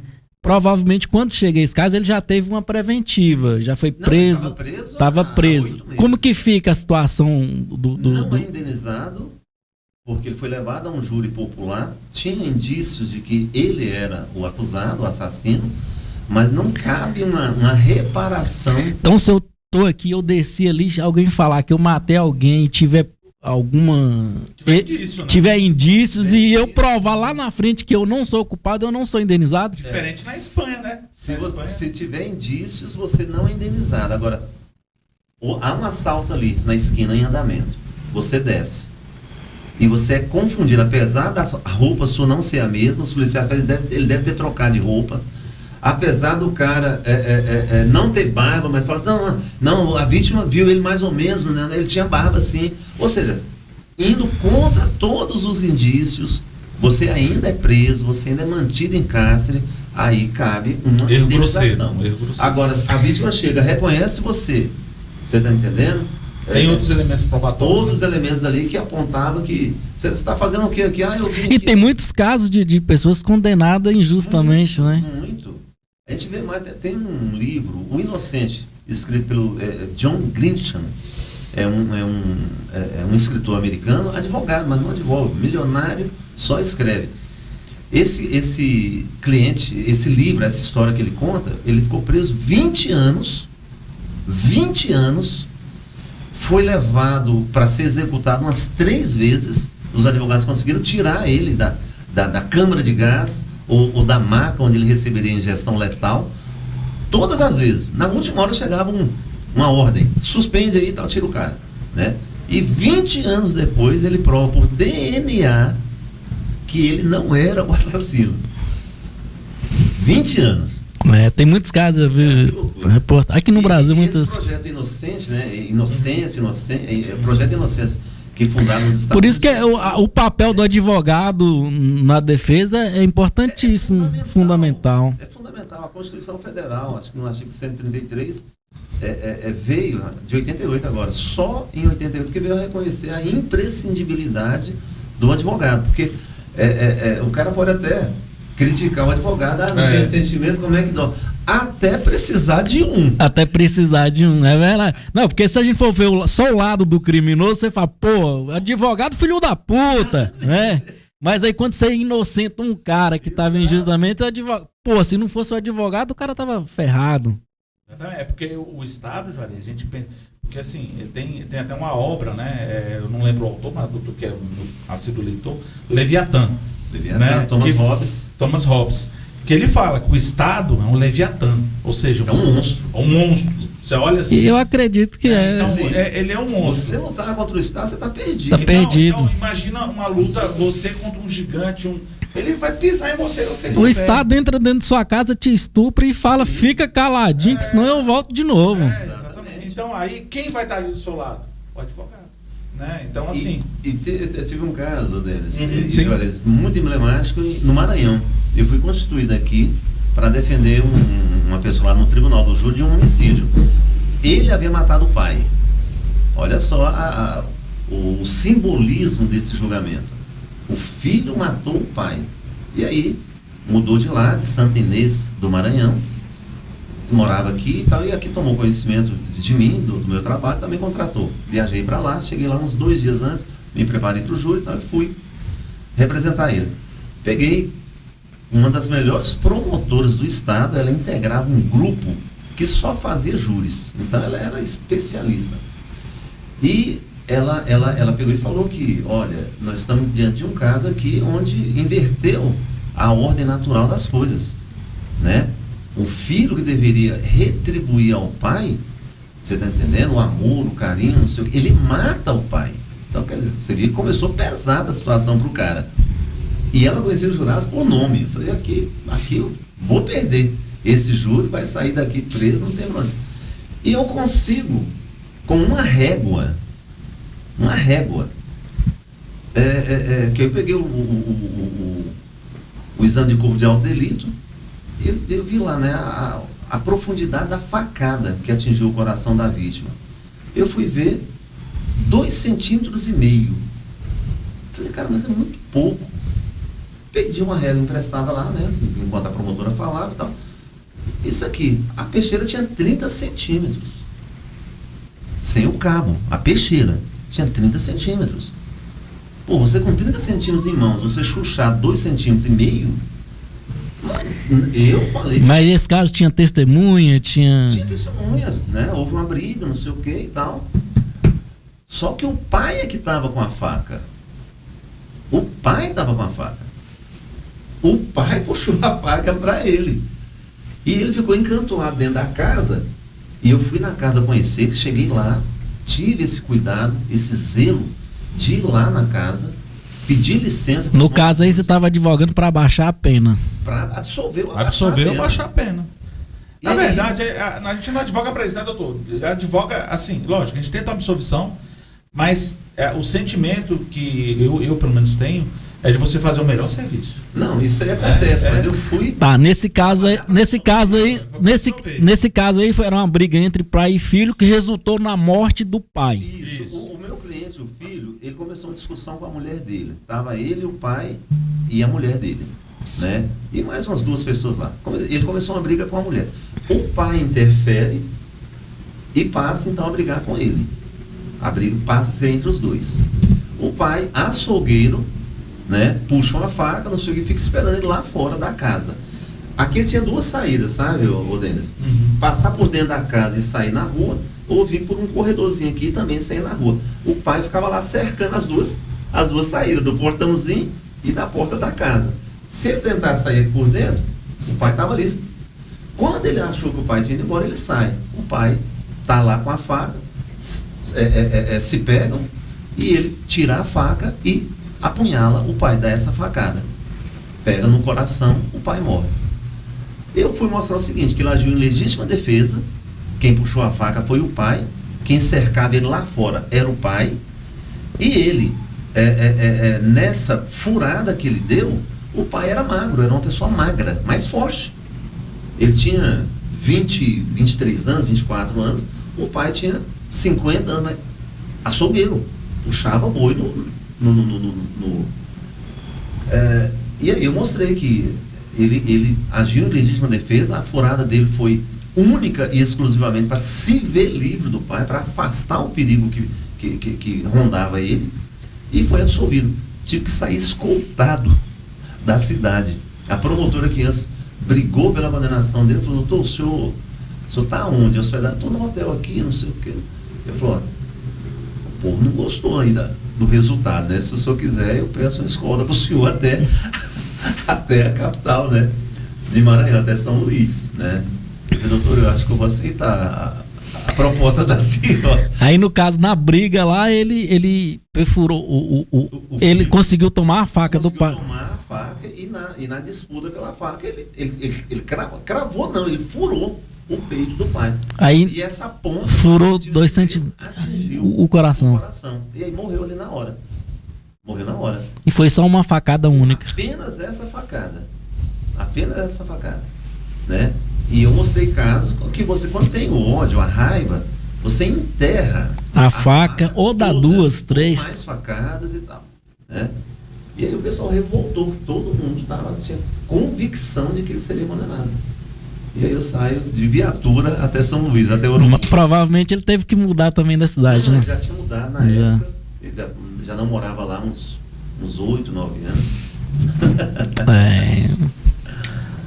Provavelmente, quando chega esse caso, ele já teve uma preventiva, já foi preso. Estava preso. Como que fica a situação do... Não é indenizado, porque ele foi levado a um júri popular, tinha indícios de que ele era o acusado, o assassino, mas não cabe uma reparação. Então, se eu tô aqui, eu desci ali, alguém falar que eu matei alguém e tiver alguma... tiver indícios e eu provar lá na frente que eu não sou culpado, eu não sou indenizado. Diferente na Espanha, né? Se tiver indícios, você não é indenizado. Agora, há um assalto ali na esquina em andamento. Você desce. E você é confundido. Apesar da roupa sua não ser a mesma, os policiais ele deve ter trocado de roupa. Apesar do cara não ter barba, mas fala, não, a vítima viu ele mais ou menos, né? Ele tinha barba sim. Ou seja, indo contra todos os indícios, você ainda é preso, você ainda é mantido em cárcere, aí cabe uma Erro indenização. grosseiro. Agora, a vítima chega, reconhece você está me entendendo? Tem outros elementos probatórios. Outros elementos ali que apontavam que você está fazendo o que aqui? Eu vim E aqui. tem muitos casos de pessoas condenadas injustamente, né? Muito. A gente vê mais, tem um livro, O Inocente, escrito pelo John Grisham, é um escritor americano, advogado, mas não advoga, milionário, só escreve. Esse cliente, esse livro, essa história que ele conta, ele ficou preso 20 anos, foi levado para ser executado umas 3 vezes, os advogados conseguiram tirar ele da câmara de gás, ou da maca onde ele receberia injeção letal, todas as vezes. Na última hora chegava uma ordem, suspende aí e tal, tira o cara, né? E 20 anos depois ele prova por DNA que ele não era o assassino. 20 anos. Tem muitos casos, eu vi reportagem. Aqui no Brasil, muitas. Esse projeto Inocente, né? Projeto Inocência, que fundaram os Estados Por isso que Unidos. o papel do advogado na defesa é importantíssimo, fundamental. É fundamental. A Constituição Federal, acho que no artigo 133, veio de 88 agora. Só em 88 que veio a reconhecer a imprescindibilidade do advogado. Porque o cara pode até criticar o advogado, não tem sentimento, como é que dá? Até precisar de um. É verdade. Não, porque se a gente for ver só o lado do criminoso, você fala, pô, advogado filho da puta, né? Mas aí quando você inocenta um cara que tava injustamente, o advogado, pô, se não fosse o advogado, o cara tava ferrado. É porque o Estado, Juarez, a gente pensa, porque assim, tem até uma obra, né? Eu não lembro o autor, mas do que é assíduo leitor, Leviatã. Né? Thomas Hobbes. Que ele fala que o Estado é um Leviatã, ou seja, é um monstro. É um monstro. Você olha assim. E eu acredito que então, assim, ele é um monstro. Você lutar contra o Estado, você está perdido. Então, imagina uma luta, você contra um gigante, ele vai pisar em você. O Estado entra dentro de sua casa, te estupra e fala, fica caladinho, que senão eu volto de novo. Exatamente. Então aí, quem vai estar ali do seu lado? O advogado. Né? Então, assim. Eu tive um caso deles, muito emblemático no Maranhão. Eu fui constituído aqui para defender uma pessoa lá no Tribunal do Júri de um homicídio. Ele havia matado o pai. Olha só o simbolismo desse julgamento. O filho matou o pai. E aí, mudou de lá, de Santa Inês do Maranhão. Morava aqui e tal, e aqui tomou conhecimento de mim, do meu trabalho, também contratou. Viajei para lá, cheguei lá uns 2 dias antes, me preparei para o júri e tal, e fui representar ele. Peguei uma das melhores promotoras do Estado, ela integrava um grupo que só fazia júris. Então ela era especialista. E ela pegou e falou que, olha, nós estamos diante de um caso aqui onde inverteu a ordem natural das coisas, né? O filho que deveria retribuir ao pai, você está entendendo? O amor, o carinho, não sei o que, ele mata o pai. Então, quer dizer, você viu que começou pesada a situação para o cara. E ela conhecia os jurados por nome. Eu falei, aqui eu vou perder. Esse júri vai sair daqui preso, não tem problema. E eu consigo, com uma régua, que eu peguei o exame de corpo de alto delito, eu vi lá, né, a profundidade da facada que atingiu o coração da vítima. Eu fui ver 2,5 centímetros. Falei, cara, mas é muito pouco. Pedi uma régua emprestada lá, né, enquanto a promotora falava e tal. Isso aqui, a peixeira tinha 30 centímetros. Sem o cabo, a peixeira tinha 30 centímetros. Pô, você com 30 centímetros em mãos, você chuchar 2,5 centímetros, eu falei. Mas nesse caso tinha testemunha, tinha testemunhas, né? Houve uma briga, não sei o que e tal. Só que o pai é que estava com a faca. O pai puxou a faca para ele. E ele ficou encantoado dentro da casa. E eu fui na casa conhecer, cheguei lá, tive esse cuidado, esse zelo de ir lá na casa, pedir licença. No caso aí você estava advogando para abaixar a pena. Para absolver ou abaixar a pena. Na verdade, a gente não advoga para isso, né, doutor? Advoga, assim, lógico, a gente tenta a absolvição, mas o sentimento que eu pelo menos tenho é de você fazer o melhor serviço. Não, isso aí acontece, mas eu fui... Tá, nesse caso aí, era uma briga entre pai e filho que resultou na morte do pai. Isso. O meu cliente, o filho, ele começou uma discussão com a mulher dele. Tava ele, o pai e a mulher dele, né? E mais umas 2 pessoas lá. Ele começou uma briga com a mulher. O pai interfere e passa então a brigar com ele. A briga passa a ser entre os dois. O pai, açougueiro, né, puxa uma faca, não sei o que, fica esperando ele lá fora da casa. Aqui tinha 2 saídas, sabe, ô Denis? Passar por dentro da casa e sair na rua, ou vir por um corredorzinho aqui e também sair na rua. O pai ficava lá cercando as duas saídas, do portãozinho e da porta da casa. Se ele tentar sair por dentro, o pai estava ali. Quando ele achou que o pai tinha ido embora, ele sai. O pai está lá com a faca, se pegam, e ele tira a faca e apunhala o pai, dá essa facada. Pega no coração, o pai morre. Eu fui mostrar o seguinte, que ele agiu em legítima defesa, quem puxou a faca foi o pai, quem cercava ele lá fora era o pai, e ele, nessa furada que ele deu, o pai era magro, era uma pessoa magra, mais forte. Ele tinha 23 anos, 24 anos, o pai tinha 50 anos, mas açougueiro, puxava boi e aí eu mostrei que ele agiu em legítima defesa, a furada dele foi única e exclusivamente para se ver livre do pai, para afastar o perigo que rondava ele, e foi absolvido. Tive que sair escoltado da cidade. A promotora que antes brigou pela condenação dele, falou: doutor, o senhor está onde? Hospedado? Estou no hotel aqui, não sei o quê. Eu falei: o povo não gostou ainda do resultado, né? Se o senhor quiser, eu peço uma escolta para o senhor até a capital, né? De Maranhão, até São Luís, né? Eu falei: doutor, eu acho que eu vou aceitar a proposta da senhora. Aí, no caso, na briga lá, ele perfurou ele conseguiu tomar a faca do pai. Tomar a faca e na disputa pela faca ele cravou, não, ele furou o peito do pai. Aí, e essa ponta furou 2 centímetros atingiu o coração. E aí morreu ali na hora. Morreu na hora. E foi só uma facada única. Apenas essa facada, né? E eu mostrei casos que você, quando tem o ódio, a raiva, você enterra a faca, ou dá 2, 3. Mais facadas e tal, né? E aí o pessoal revoltou, que todo mundo tinha convicção de que ele seria condenado. E aí eu saio de viatura até São Luís, até Urubu. Provavelmente ele teve que mudar também da cidade, né? Ele já tinha mudado na época, ele já não morava lá uns 8, 9 anos.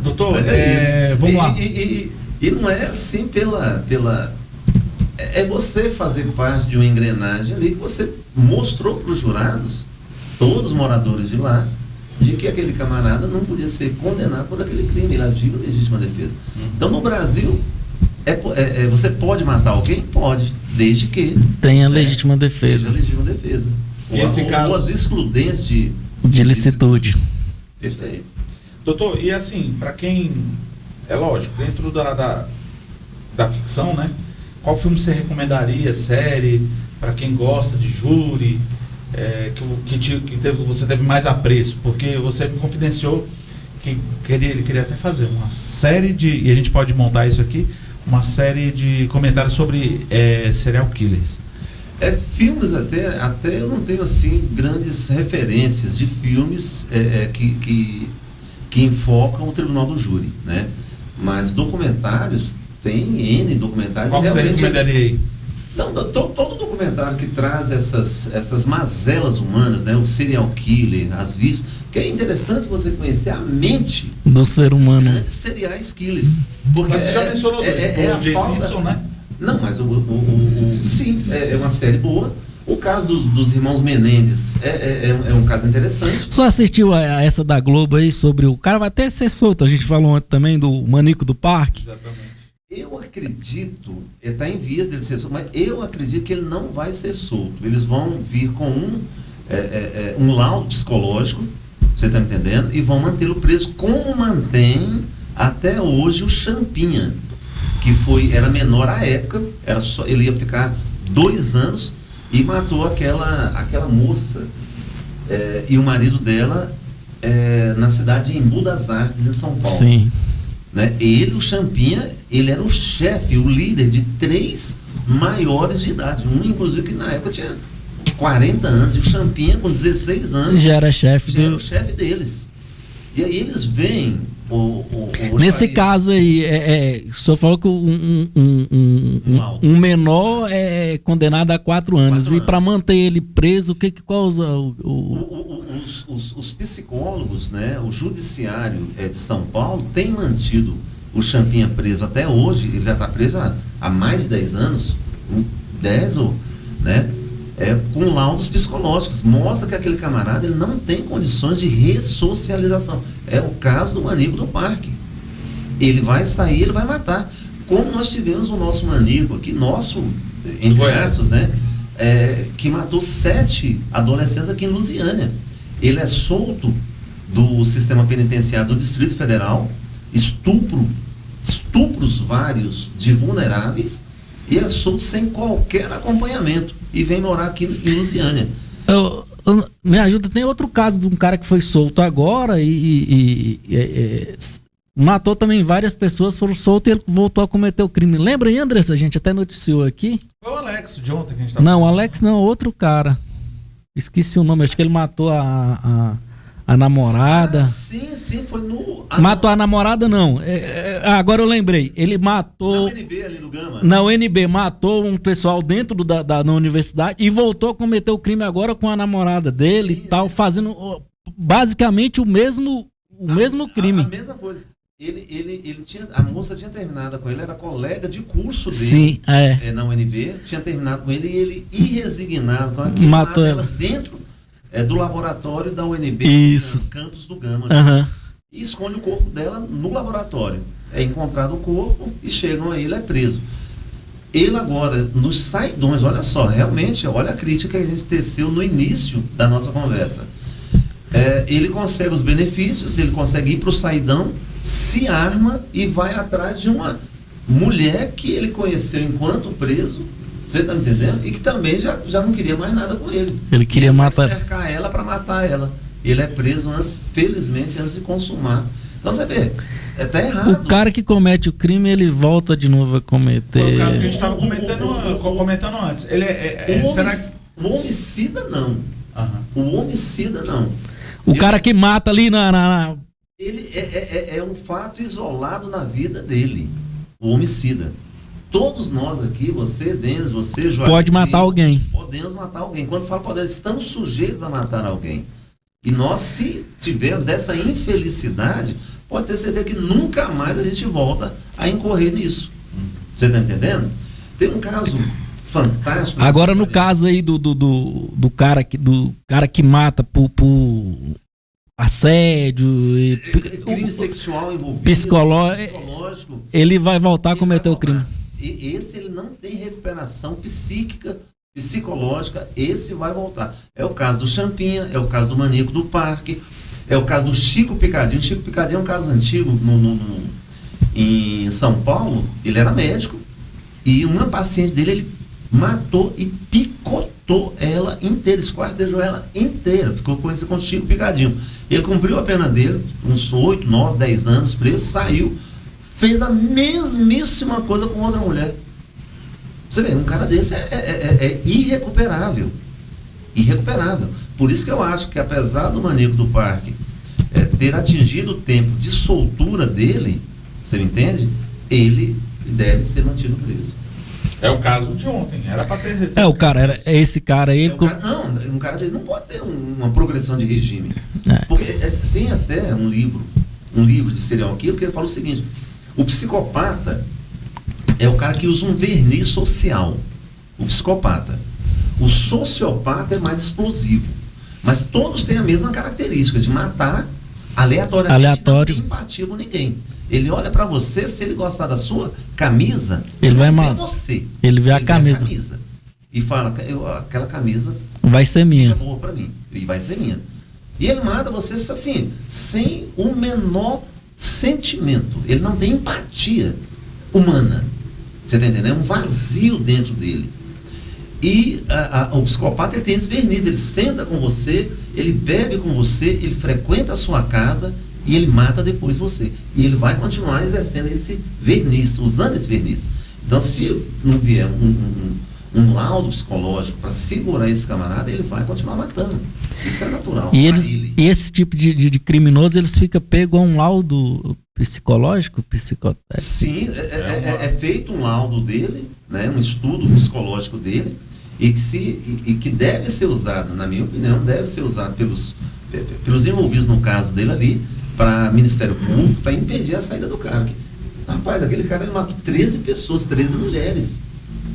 Doutor, mas é isso. Vamos lá. E não é assim é você fazer parte de uma engrenagem ali que você mostrou para os jurados, todos os moradores de lá, de que aquele camarada não podia ser condenado por aquele crime, ele agiu em legítima defesa. Então, no Brasil, você pode matar alguém? Pode, desde que tenha legítima defesa. Legítima defesa. Ou as excludentes de licitude. Perfeito. Doutor, e assim, para quem, é lógico, dentro da ficção, né? Qual filme você recomendaria, série, para quem gosta de júri, você teve mais apreço? Porque você me confidenciou que ele queria até fazer uma série e a gente pode montar isso aqui, uma série de comentários sobre serial killers. Filmes até eu não tenho assim grandes referências de filmes que enfocam o tribunal do júri, né? Mas documentários, tem N documentários. Qual que você recomendaria aí? Não, todo documentário que traz essas mazelas humanas, né? O serial killer, as vítimas, que é interessante você conhecer a mente do ser humano. Grandes serial killers. Porque mas você já mencionou o Jay Simpson, né? Não, mas sim, é uma série boa. O caso dos irmãos Menendez é um caso interessante. Só assistiu a essa da Globo aí sobre o cara vai até ser solto. A gente falou ontem também do Manico do Parque. Exatamente. Eu acredito, ele está em vias dele ser solto, mas eu acredito que ele não vai ser solto. Eles vão vir com um laudo psicológico, você está me entendendo? E vão mantê-lo preso, como mantém até hoje o Champinha, que era menor à época, ele ia ficar 2 anos e matou aquela moça E o marido dela na cidade de Embu das Artes, em São Paulo. Sim. Né? Ele, o Champinha, ele era o chefe, o líder de 3 maiores de idade. Um, inclusive, que na época tinha 40 anos. E o Champinha, com 16 anos, Já era chefe era o chefe deles. E aí eles veem Nesse caso aí, o senhor falou que um menor é condenado a 4 anos. E para manter ele preso, qual os psicólogos, né, o judiciário de São Paulo tem mantido o Champinha preso até hoje. Ele já está preso há mais de 10 anos, 10 ou, né, com laudos psicológicos. Mostra que aquele camarada ele não tem condições de ressocialização. É o caso do maníaco do parque. Ele vai sair, ele vai matar. Como nós tivemos o nosso maníaco aqui, entre aspas, né, que matou 7 adolescentes aqui em Lusiânia. Ele é solto do sistema penitenciário do Distrito Federal, estupros vários de vulneráveis, e é solto sem qualquer acompanhamento e vem morar aqui em Lusiânia. Me ajuda, tem outro caso de um cara que foi solto agora e matou também várias pessoas, foram soltos e ele voltou a cometer o crime. Lembra aí, Andressa? A gente até noticiou aqui. Foi o Alex de ontem que a gente Não, o Alex não, outro cara. Esqueci o nome, acho que ele matou a namorada. Sim, foi no... Matou a namorada, não. Agora eu lembrei. Ele matou... Na UNB ali do Gama. Na UNB, matou um pessoal dentro da universidade e voltou a cometer o crime agora com a namorada dele e tal, fazendo basicamente o mesmo crime. A mesma coisa. A moça tinha terminado com ele, era colega de curso dele. Sim, na UNB, tinha terminado com ele e ele, irresignado com aquilo, matou ela dentro do laboratório da UNB, Isso. Campos do Gama. Uhum. E esconde o corpo dela no laboratório. É encontrado o corpo e chegam a ele, é preso. Ele agora, nos saidões, olha só, realmente, olha a crítica que a gente teceu no início da nossa conversa. Ele consegue os benefícios, ele consegue ir para o saidão, se arma e vai atrás de uma mulher que ele conheceu enquanto preso, você está me entendendo? E que também já não queria mais nada com ele. Ele queria matar. Cercar ela para matar ela. Ele é preso felizmente, antes de consumar. Então você vê, tá errado. O cara que comete o crime, ele volta de novo a cometer. Foi o caso que a gente estava comentando antes. Ele o homicida não. Uhum. O homicida não. O cara que mata ali Ele é um fato isolado na vida dele. O homicida. Todos nós aqui, você, Denis, você, Joaquim, pode matar alguém. Podemos matar alguém. Quando falo podemos, estamos sujeitos a matar alguém. E nós, se tivermos essa infelicidade, pode ter certeza que nunca mais a gente volta a incorrer nisso. Você está entendendo? Tem um caso fantástico. Agora, no caso aí do cara que mata por assédio e crime sexual envolvido, psicológico, ele vai voltar a cometer o crime. E esse ele não tem recuperação psíquica, psicológica, esse vai voltar. É o caso do Champinha, é o caso do maníaco do parque, é o caso do Chico Picadinho. O Chico Picadinho é um caso antigo em São Paulo. Ele era médico e uma paciente dele, ele matou e picotou ela inteira, esquartejou ela inteira, ficou conhecido como Chico Picadinho. Ele cumpriu a pena dele, uns 8, 9, 10 anos preso, saiu, fez a mesmíssima coisa com outra mulher. Você vê, um cara desse é irrecuperável. Irrecuperável. Por isso que eu acho que, apesar do maníaco do parque ter atingido o tempo de soltura dele, você me entende? Ele deve ser mantido preso. É o caso de ontem, era para ter... esse cara aí... Um cara dele não pode ter uma progressão de regime. Porque tem até um livro de serial killer que ele fala o seguinte: o psicopata é o cara que usa um verniz social. O psicopata. O sociopata é mais explosivo. Mas todos têm a mesma característica de matar aleatoriamente, não tem empatia com ninguém. Ele olha pra você, se ele gostar da sua camisa, ele vai ver você. Ele vê a camisa. E fala, aquela camisa vai ser minha. É boa pra mim. E vai ser minha. E ele mata você assim, sem o menor sentimento. Ele não tem empatia humana. Você tá entendendo? É um vazio dentro dele. E o psicopata, ele tem esse verniz. Ele senta com você ele bebe com você, ele frequenta a sua casa e ele mata depois você. E ele vai continuar exercendo esse verniz, usando esse verniz. Então, se não vier um laudo psicológico para segurar esse camarada, ele vai continuar matando. Isso é natural. E esse tipo de criminoso, eles ficam pegos a um laudo psicológico? Sim, é feito um laudo dele, né, um estudo psicológico dele, e que deve ser usado, na minha opinião, deve ser usado pelos envolvidos no caso dele ali, para Ministério Público, para impedir a saída do cara. Rapaz, aquele cara ele matou 13 pessoas, 13 mulheres,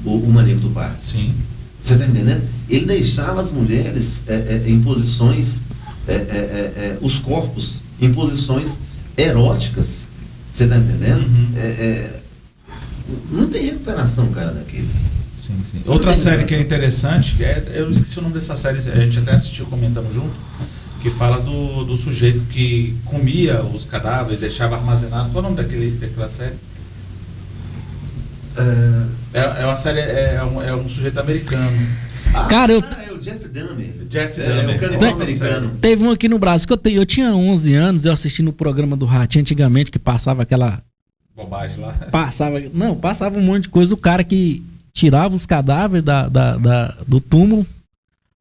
o maníaco do parque. Sim. Você está entendendo? Ele deixava as mulheres em posições, os corpos em posições eróticas. Você está entendendo? Não tem recuperação, cara, daquele. Sim. Outra série que é interessante, eu esqueci o nome dessa série, a gente até assistiu, comentamos junto, que fala do sujeito que comia os cadáveres, deixava armazenado. Qual é o nome daquela série? É uma série, é um sujeito americano. Cara, é o Jeff Dahmer. É o canibal americano. Teve um aqui no Brasil que eu tinha 11 anos, eu assisti no programa do Ratinho antigamente, que passava aquela... bobagem lá. Passava um monte de coisa. O cara que tirava os cadáveres do túmulo,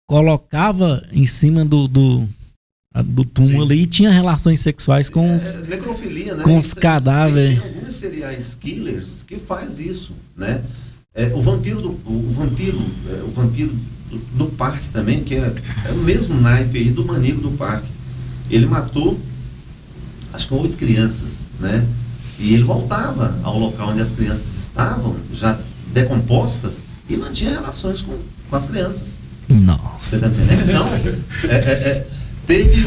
colocava em cima do túmulo ali e tinha relações sexuais com os... necrofilia, né? Com os cadáveres. Tem alguns serial killers que faz isso, né? O vampiro do parque também, que é o mesmo naipe aí do maníaco do parque. Ele matou, acho que 8 crianças, né? E ele voltava ao local onde as crianças estavam, já decompostas, e mantinha relações com as crianças. Nossa. Você tá entendendo? Então, teve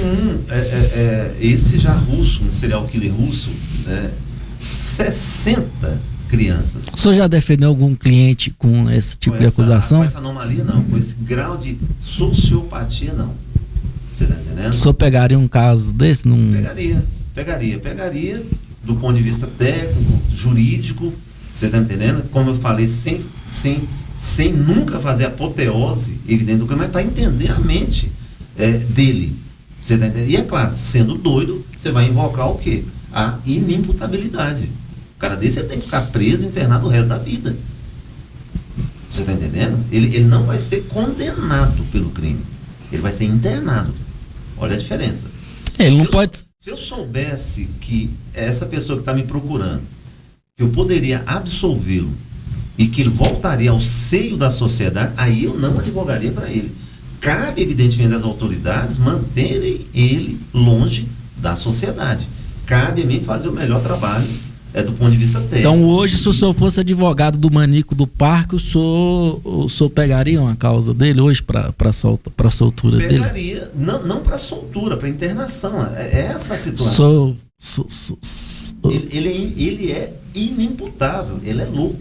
esse já russo, um serial killer russo, 60 crianças. O senhor já defendeu algum cliente com esse tipo de acusação? Com essa anomalia, não. Com esse grau de sociopatia, não. Você tá entendendo? O senhor pegaria um caso desse? Pegaria do ponto de vista técnico, jurídico, você tá entendendo? Como eu falei, sem nunca fazer apoteose, evidente do que, mas para entender a mente dele. Você tá entendendo? E é claro, sendo doido, você vai invocar o quê? A inimputabilidade. O cara desse ele tem que ficar preso, internado o resto da vida. Você está entendendo? Ele não vai ser condenado pelo crime. Ele vai ser internado. Olha a diferença. Ele não pode... Se eu soubesse que essa pessoa que está me procurando, que eu poderia absolvê-lo e que ele voltaria ao seio da sociedade, aí eu não advogaria para ele. Cabe, evidentemente, às autoridades manterem ele longe da sociedade. Cabe a mim fazer o melhor trabalho do ponto de vista técnico. Então hoje, se o senhor fosse advogado do maníaco do parque, o senhor pegaria uma causa dele hoje para soltura dele? Pegaria, não para soltura, para internação. É essa a situação. Ele é inimputável, ele é louco.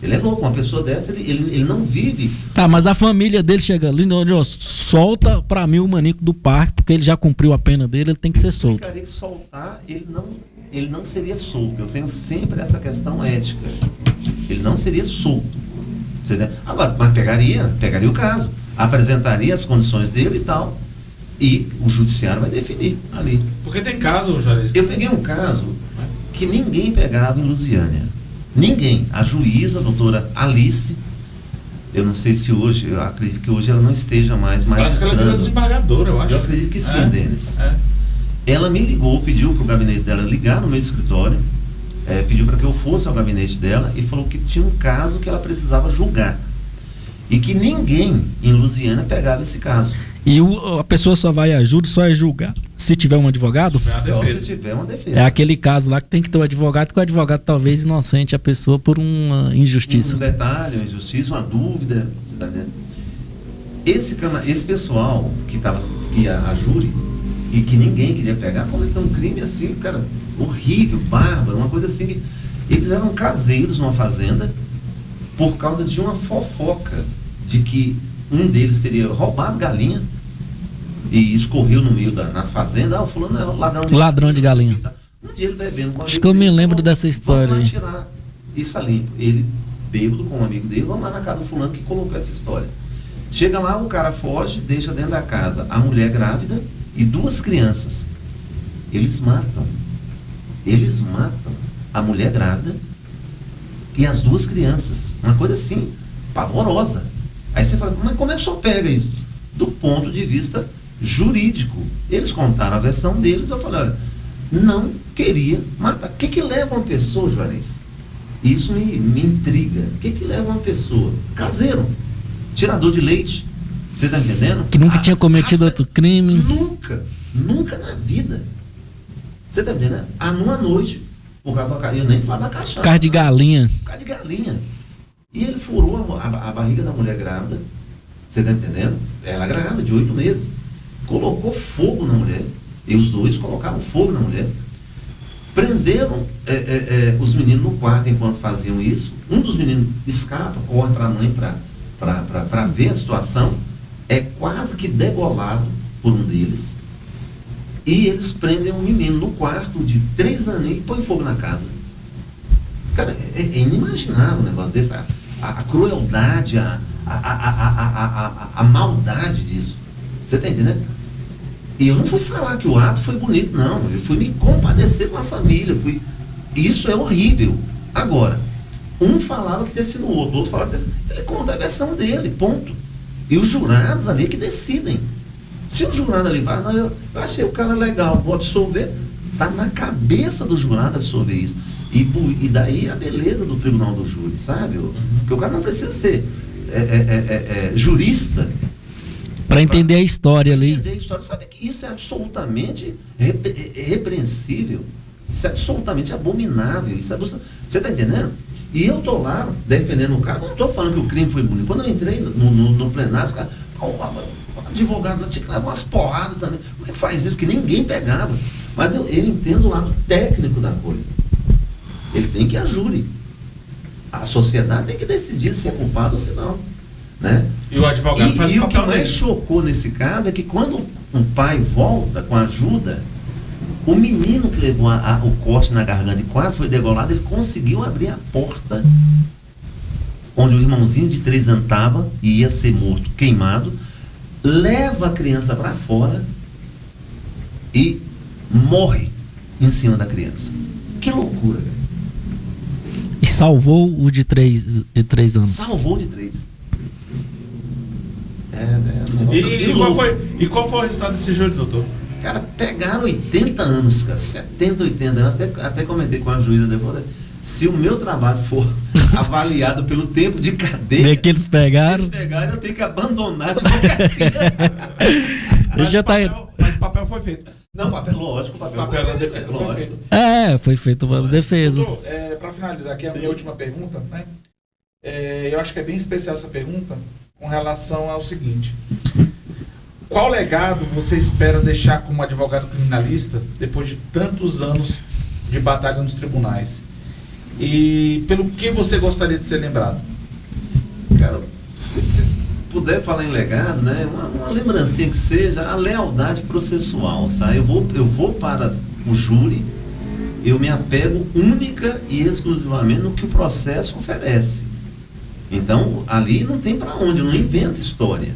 Ele é louco, uma pessoa dessa, ele não vive. Tá, mas a família dele chega ali, solta pra mim o maníaco do parque, porque ele já cumpriu a pena dele, ele tem que ser solto. Eu ficaria que soltar, ele não seria solto. Eu tenho sempre essa questão ética. Ele não seria solto. Agora, mas pegaria o caso, apresentaria as condições dele e tal, e o judiciário vai definir ali. Porque tem caso, Juarez. Eu peguei um caso que ninguém pegava em Lusiânia. Ninguém. A juíza, a doutora Alice, eu não sei se hoje, eu acredito que hoje ela não esteja mais Parece que ela virou desembargadora, eu acho. Eu acredito que sim, Denis. Ela me ligou, pediu para o gabinete dela ligar no meu escritório, pediu para que eu fosse ao gabinete dela e falou que tinha um caso que ela precisava julgar. E que ninguém em Lusiânia pegava esse caso. E a pessoa só vai a júri, só é julgar se tiver um advogado? Só se tiver uma defesa. É aquele caso lá que tem que ter um advogado, que o advogado talvez inocente a pessoa por uma injustiça. Um detalhe, uma injustiça, uma dúvida. Você tá vendo? Esse pessoal que ia a júri e que ninguém queria pegar, cometeu um crime assim, cara, horrível, bárbaro, uma coisa assim. Eles eram caseiros numa fazenda por causa de uma fofoca de que um deles teria roubado galinha e escorreu no meio nas fazendas. O fulano é ladrão de galinha. Um dia ele bebendo. Acho que eu me lembro dessa história aí. Vamos lá tirar isso ali. Ele, bêbado com um amigo dele, vamos lá na casa do fulano que colocou essa história. Chega lá, o cara foge, deixa dentro da casa a mulher grávida e 2 crianças. Eles matam a mulher grávida e as 2 crianças. Uma coisa assim, pavorosa. Aí você fala, mas como é que o senhor pega isso? Do ponto de vista jurídico. Eles contaram a versão deles, eu falei, olha, não queria matar. O que leva uma pessoa, Juarez? Isso me intriga. O que leva uma pessoa? Caseiro, tirador de leite. Você está entendendo? Que nunca tinha cometido outro crime. Nunca na vida. Você está entendendo? Numa noite, por causa da, eu nem falo da cachaça. Carne de galinha. Carne de galinha. E ele furou a barriga da mulher grávida. Você está entendendo? Ela grávida, de 8 meses. Colocou fogo na mulher. E os 2 colocaram fogo na mulher. Prenderam os meninos no quarto enquanto faziam isso. Um dos meninos escapa, corre para a mãe para ver a situação. É quase que degolado por um deles. E eles prendem um menino no quarto de 3 aninhos e põe fogo na casa. Cara, é inimaginável um negócio desse. A crueldade, a maldade disso. Você está entendendo? E eu não fui falar que o ato foi bonito, não. Eu fui me compadecer com a família. Isso é horrível. Agora, um falava que tinha sido o outro falava que tinha sido... Ele conta a versão dele, ponto. E os jurados ali que decidem. Se o jurado ali vai, não, eu achei o cara legal, vou absolver, está na cabeça do jurado absolver isso. E daí a beleza do tribunal do júri, sabe? Porque o cara não precisa ser jurista para entender a história ali. Entender a história, sabe que isso é absolutamente repreensível, isso é absolutamente abominável, você está entendendo? E eu estou lá defendendo o cara, não estou falando que o crime foi bonito. Quando eu entrei no plenário, os caras, o advogado tinha que levar umas porradas também. Como é que faz isso? Que ninguém pegava. Mas eu entendo o lado técnico da coisa. Ele tem que ir a júri. A sociedade tem que decidir se é culpado ou se não. Né? E o advogado faz o papel dele. E o que mais chocou nesse caso é que quando um pai volta com ajuda, o menino que levou o corte na garganta e quase foi degolado, ele conseguiu abrir a porta onde o irmãozinho de 3 anos estava e ia ser morto, queimado, leva a criança para fora e morre em cima da criança. Que loucura, cara. E salvou o de 3 anos. Salvou de 3. E qual foi o resultado desse júri, doutor? Cara, pegaram 80 anos, cara, 70, 80 anos. Até comentei com a juíza depois. Se o meu trabalho for avaliado pelo tempo de cadeia que eles pegaram, eu tenho que abandonar a advocacia. Mas o papel foi feito. Não, lógico, o papel da defesa foi feito. Foi feito a defesa. Para finalizar aqui, a minha última pergunta, né? Eu acho que é bem especial essa pergunta com relação ao seguinte: qual legado você espera deixar como advogado criminalista depois de tantos anos de batalha nos tribunais? E pelo que você gostaria de ser lembrado? Cara, se puder falar em legado, né, uma lembrancinha que seja a lealdade processual, sabe? Eu vou para o júri, eu me apego única e exclusivamente no que o processo oferece. Então, ali não tem para onde, eu não invento história.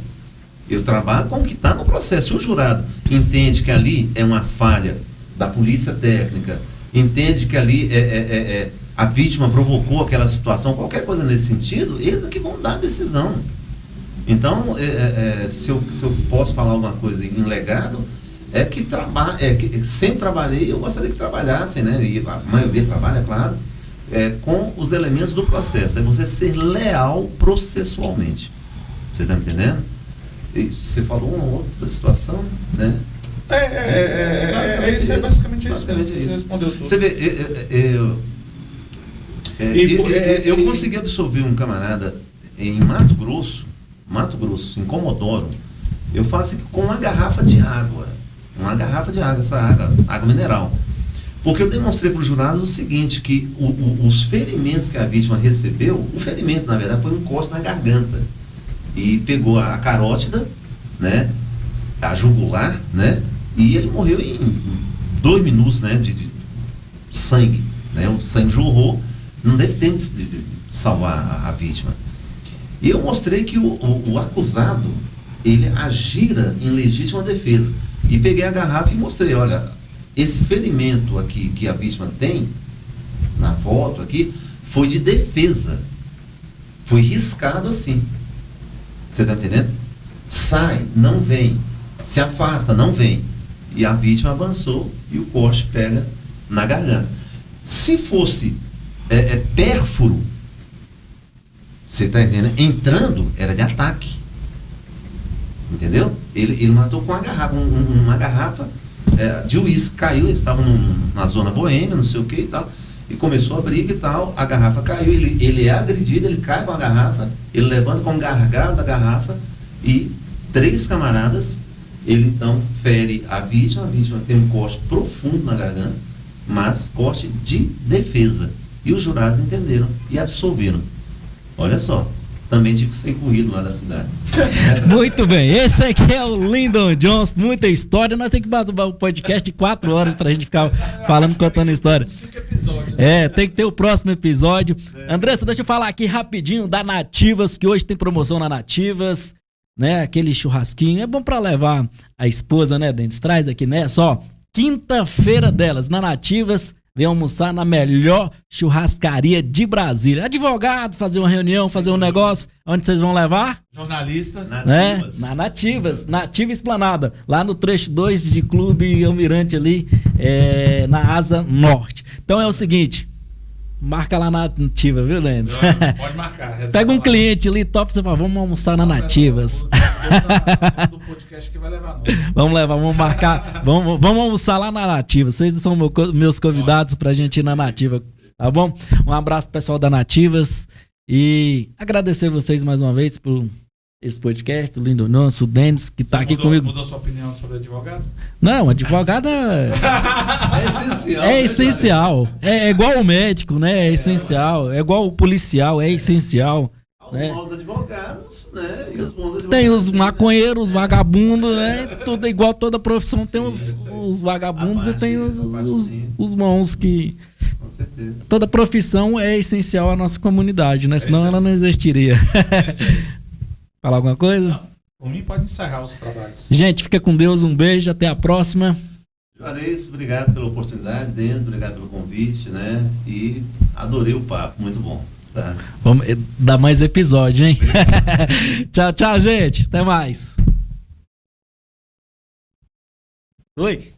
Eu trabalho com o que está no processo. Se o jurado entende que ali é uma falha da polícia técnica, entende que ali a vítima provocou aquela situação, qualquer coisa nesse sentido, eles é que vão dar a decisão. Então, se eu posso falar alguma coisa em legado, que sempre trabalhei, eu gostaria que trabalhassem, né? E a maioria trabalha, claro, com os elementos do processo. É você ser leal processualmente. Você está me entendendo? E você falou uma outra situação, né? Basicamente isso. Você respondeu tudo. Você vê, eu consegui absolver um camarada em Mato Grosso, em Comodoro. Eu faço com uma garrafa de água, essa água mineral. Porque eu demonstrei para os jurados o seguinte, que os ferimentos que a vítima recebeu, o ferimento, na verdade, foi um corte na garganta. E pegou a carótida, né, a jugular, né, e ele morreu em 2 minutos, né, de sangue, né, o sangue jorrou, não deve ter de salvar a vítima. E eu mostrei que o acusado, ele agira em legítima defesa. E peguei a garrafa e mostrei, olha, esse ferimento aqui que a vítima tem, na foto aqui, foi de defesa. Foi riscado assim. Você está entendendo? Sai, não vem. Se afasta, não vem. E a vítima avançou e o corte pega na garganta. Se fosse pérfuro, você está entendendo? Entrando, era de ataque. Entendeu? Ele matou com uma garrafa de uísque. Caiu, eles estavam na zona boêmia, não sei o que e tal. E começou a briga e tal, a garrafa caiu, ele é agredido, ele cai com a garrafa, ele levanta com o gargalo da garrafa e 3 camaradas, ele então fere a vítima tem um corte profundo na garganta, mas corte de defesa. E os jurados entenderam e absolveram. Olha só, também tive que ser corrido lá da cidade. Muito bem, esse aqui é o Lyndon Johnson, muita história. Nós temos que bater um podcast de 4 horas pra gente ficar falando, contando história. 5 episódios. Né? Tem que ter o próximo episódio. Andressa, deixa eu falar aqui rapidinho da Nativas, que hoje tem promoção na Nativas, né? Aquele churrasquinho, é bom pra levar a esposa, né, Dentes? Traz aqui, né? Só quinta-feira delas, na Nativas. Vem almoçar na melhor churrascaria de Brasília. Advogado, fazer uma reunião, fazer um negócio. Onde vocês vão levar? Jornalista. Nativas. Na Nativas. Nativa Esplanada. Lá no trecho 2 de Clube Almirante ali, na Asa Norte. Então é o seguinte, marca lá na Nativa, viu, Lendes? Pode marcar. Pega um cliente ali, top, você fala, vamos almoçar na Nativas. Do podcast que vai levar Vamos marcar, vamos almoçar lá na Nativa. Vocês são meus convidados pra gente ir na Nativa, tá bom? Um abraço pro pessoal da Nativas e agradecer vocês mais uma vez por esse podcast, o Lyndon Johnson, o Denis, que tá aqui comigo. Mudou sua opinião sobre advogado? Não, advogado é essencial. É igual o médico, né? É essencial. É igual o policial, é essencial. Os bons advogados, né? E os bons advogados. Tem os maconheiros, os vagabundos, né? Tudo é igual, toda profissão tem os vagabundos e tem os bons que... Com certeza. Toda profissão é essencial à nossa comunidade, né? Senão ela não existiria. Falar alguma coisa? Não, por mim pode encerrar os trabalhos. Gente, fica com Deus, um beijo, até a próxima. Juarez, obrigado pela oportunidade, Denis, obrigado pelo convite, né? E adorei o papo, muito bom. Tá? Vamos dar mais episódio, hein? Tchau, tchau, gente. Até mais. Oi.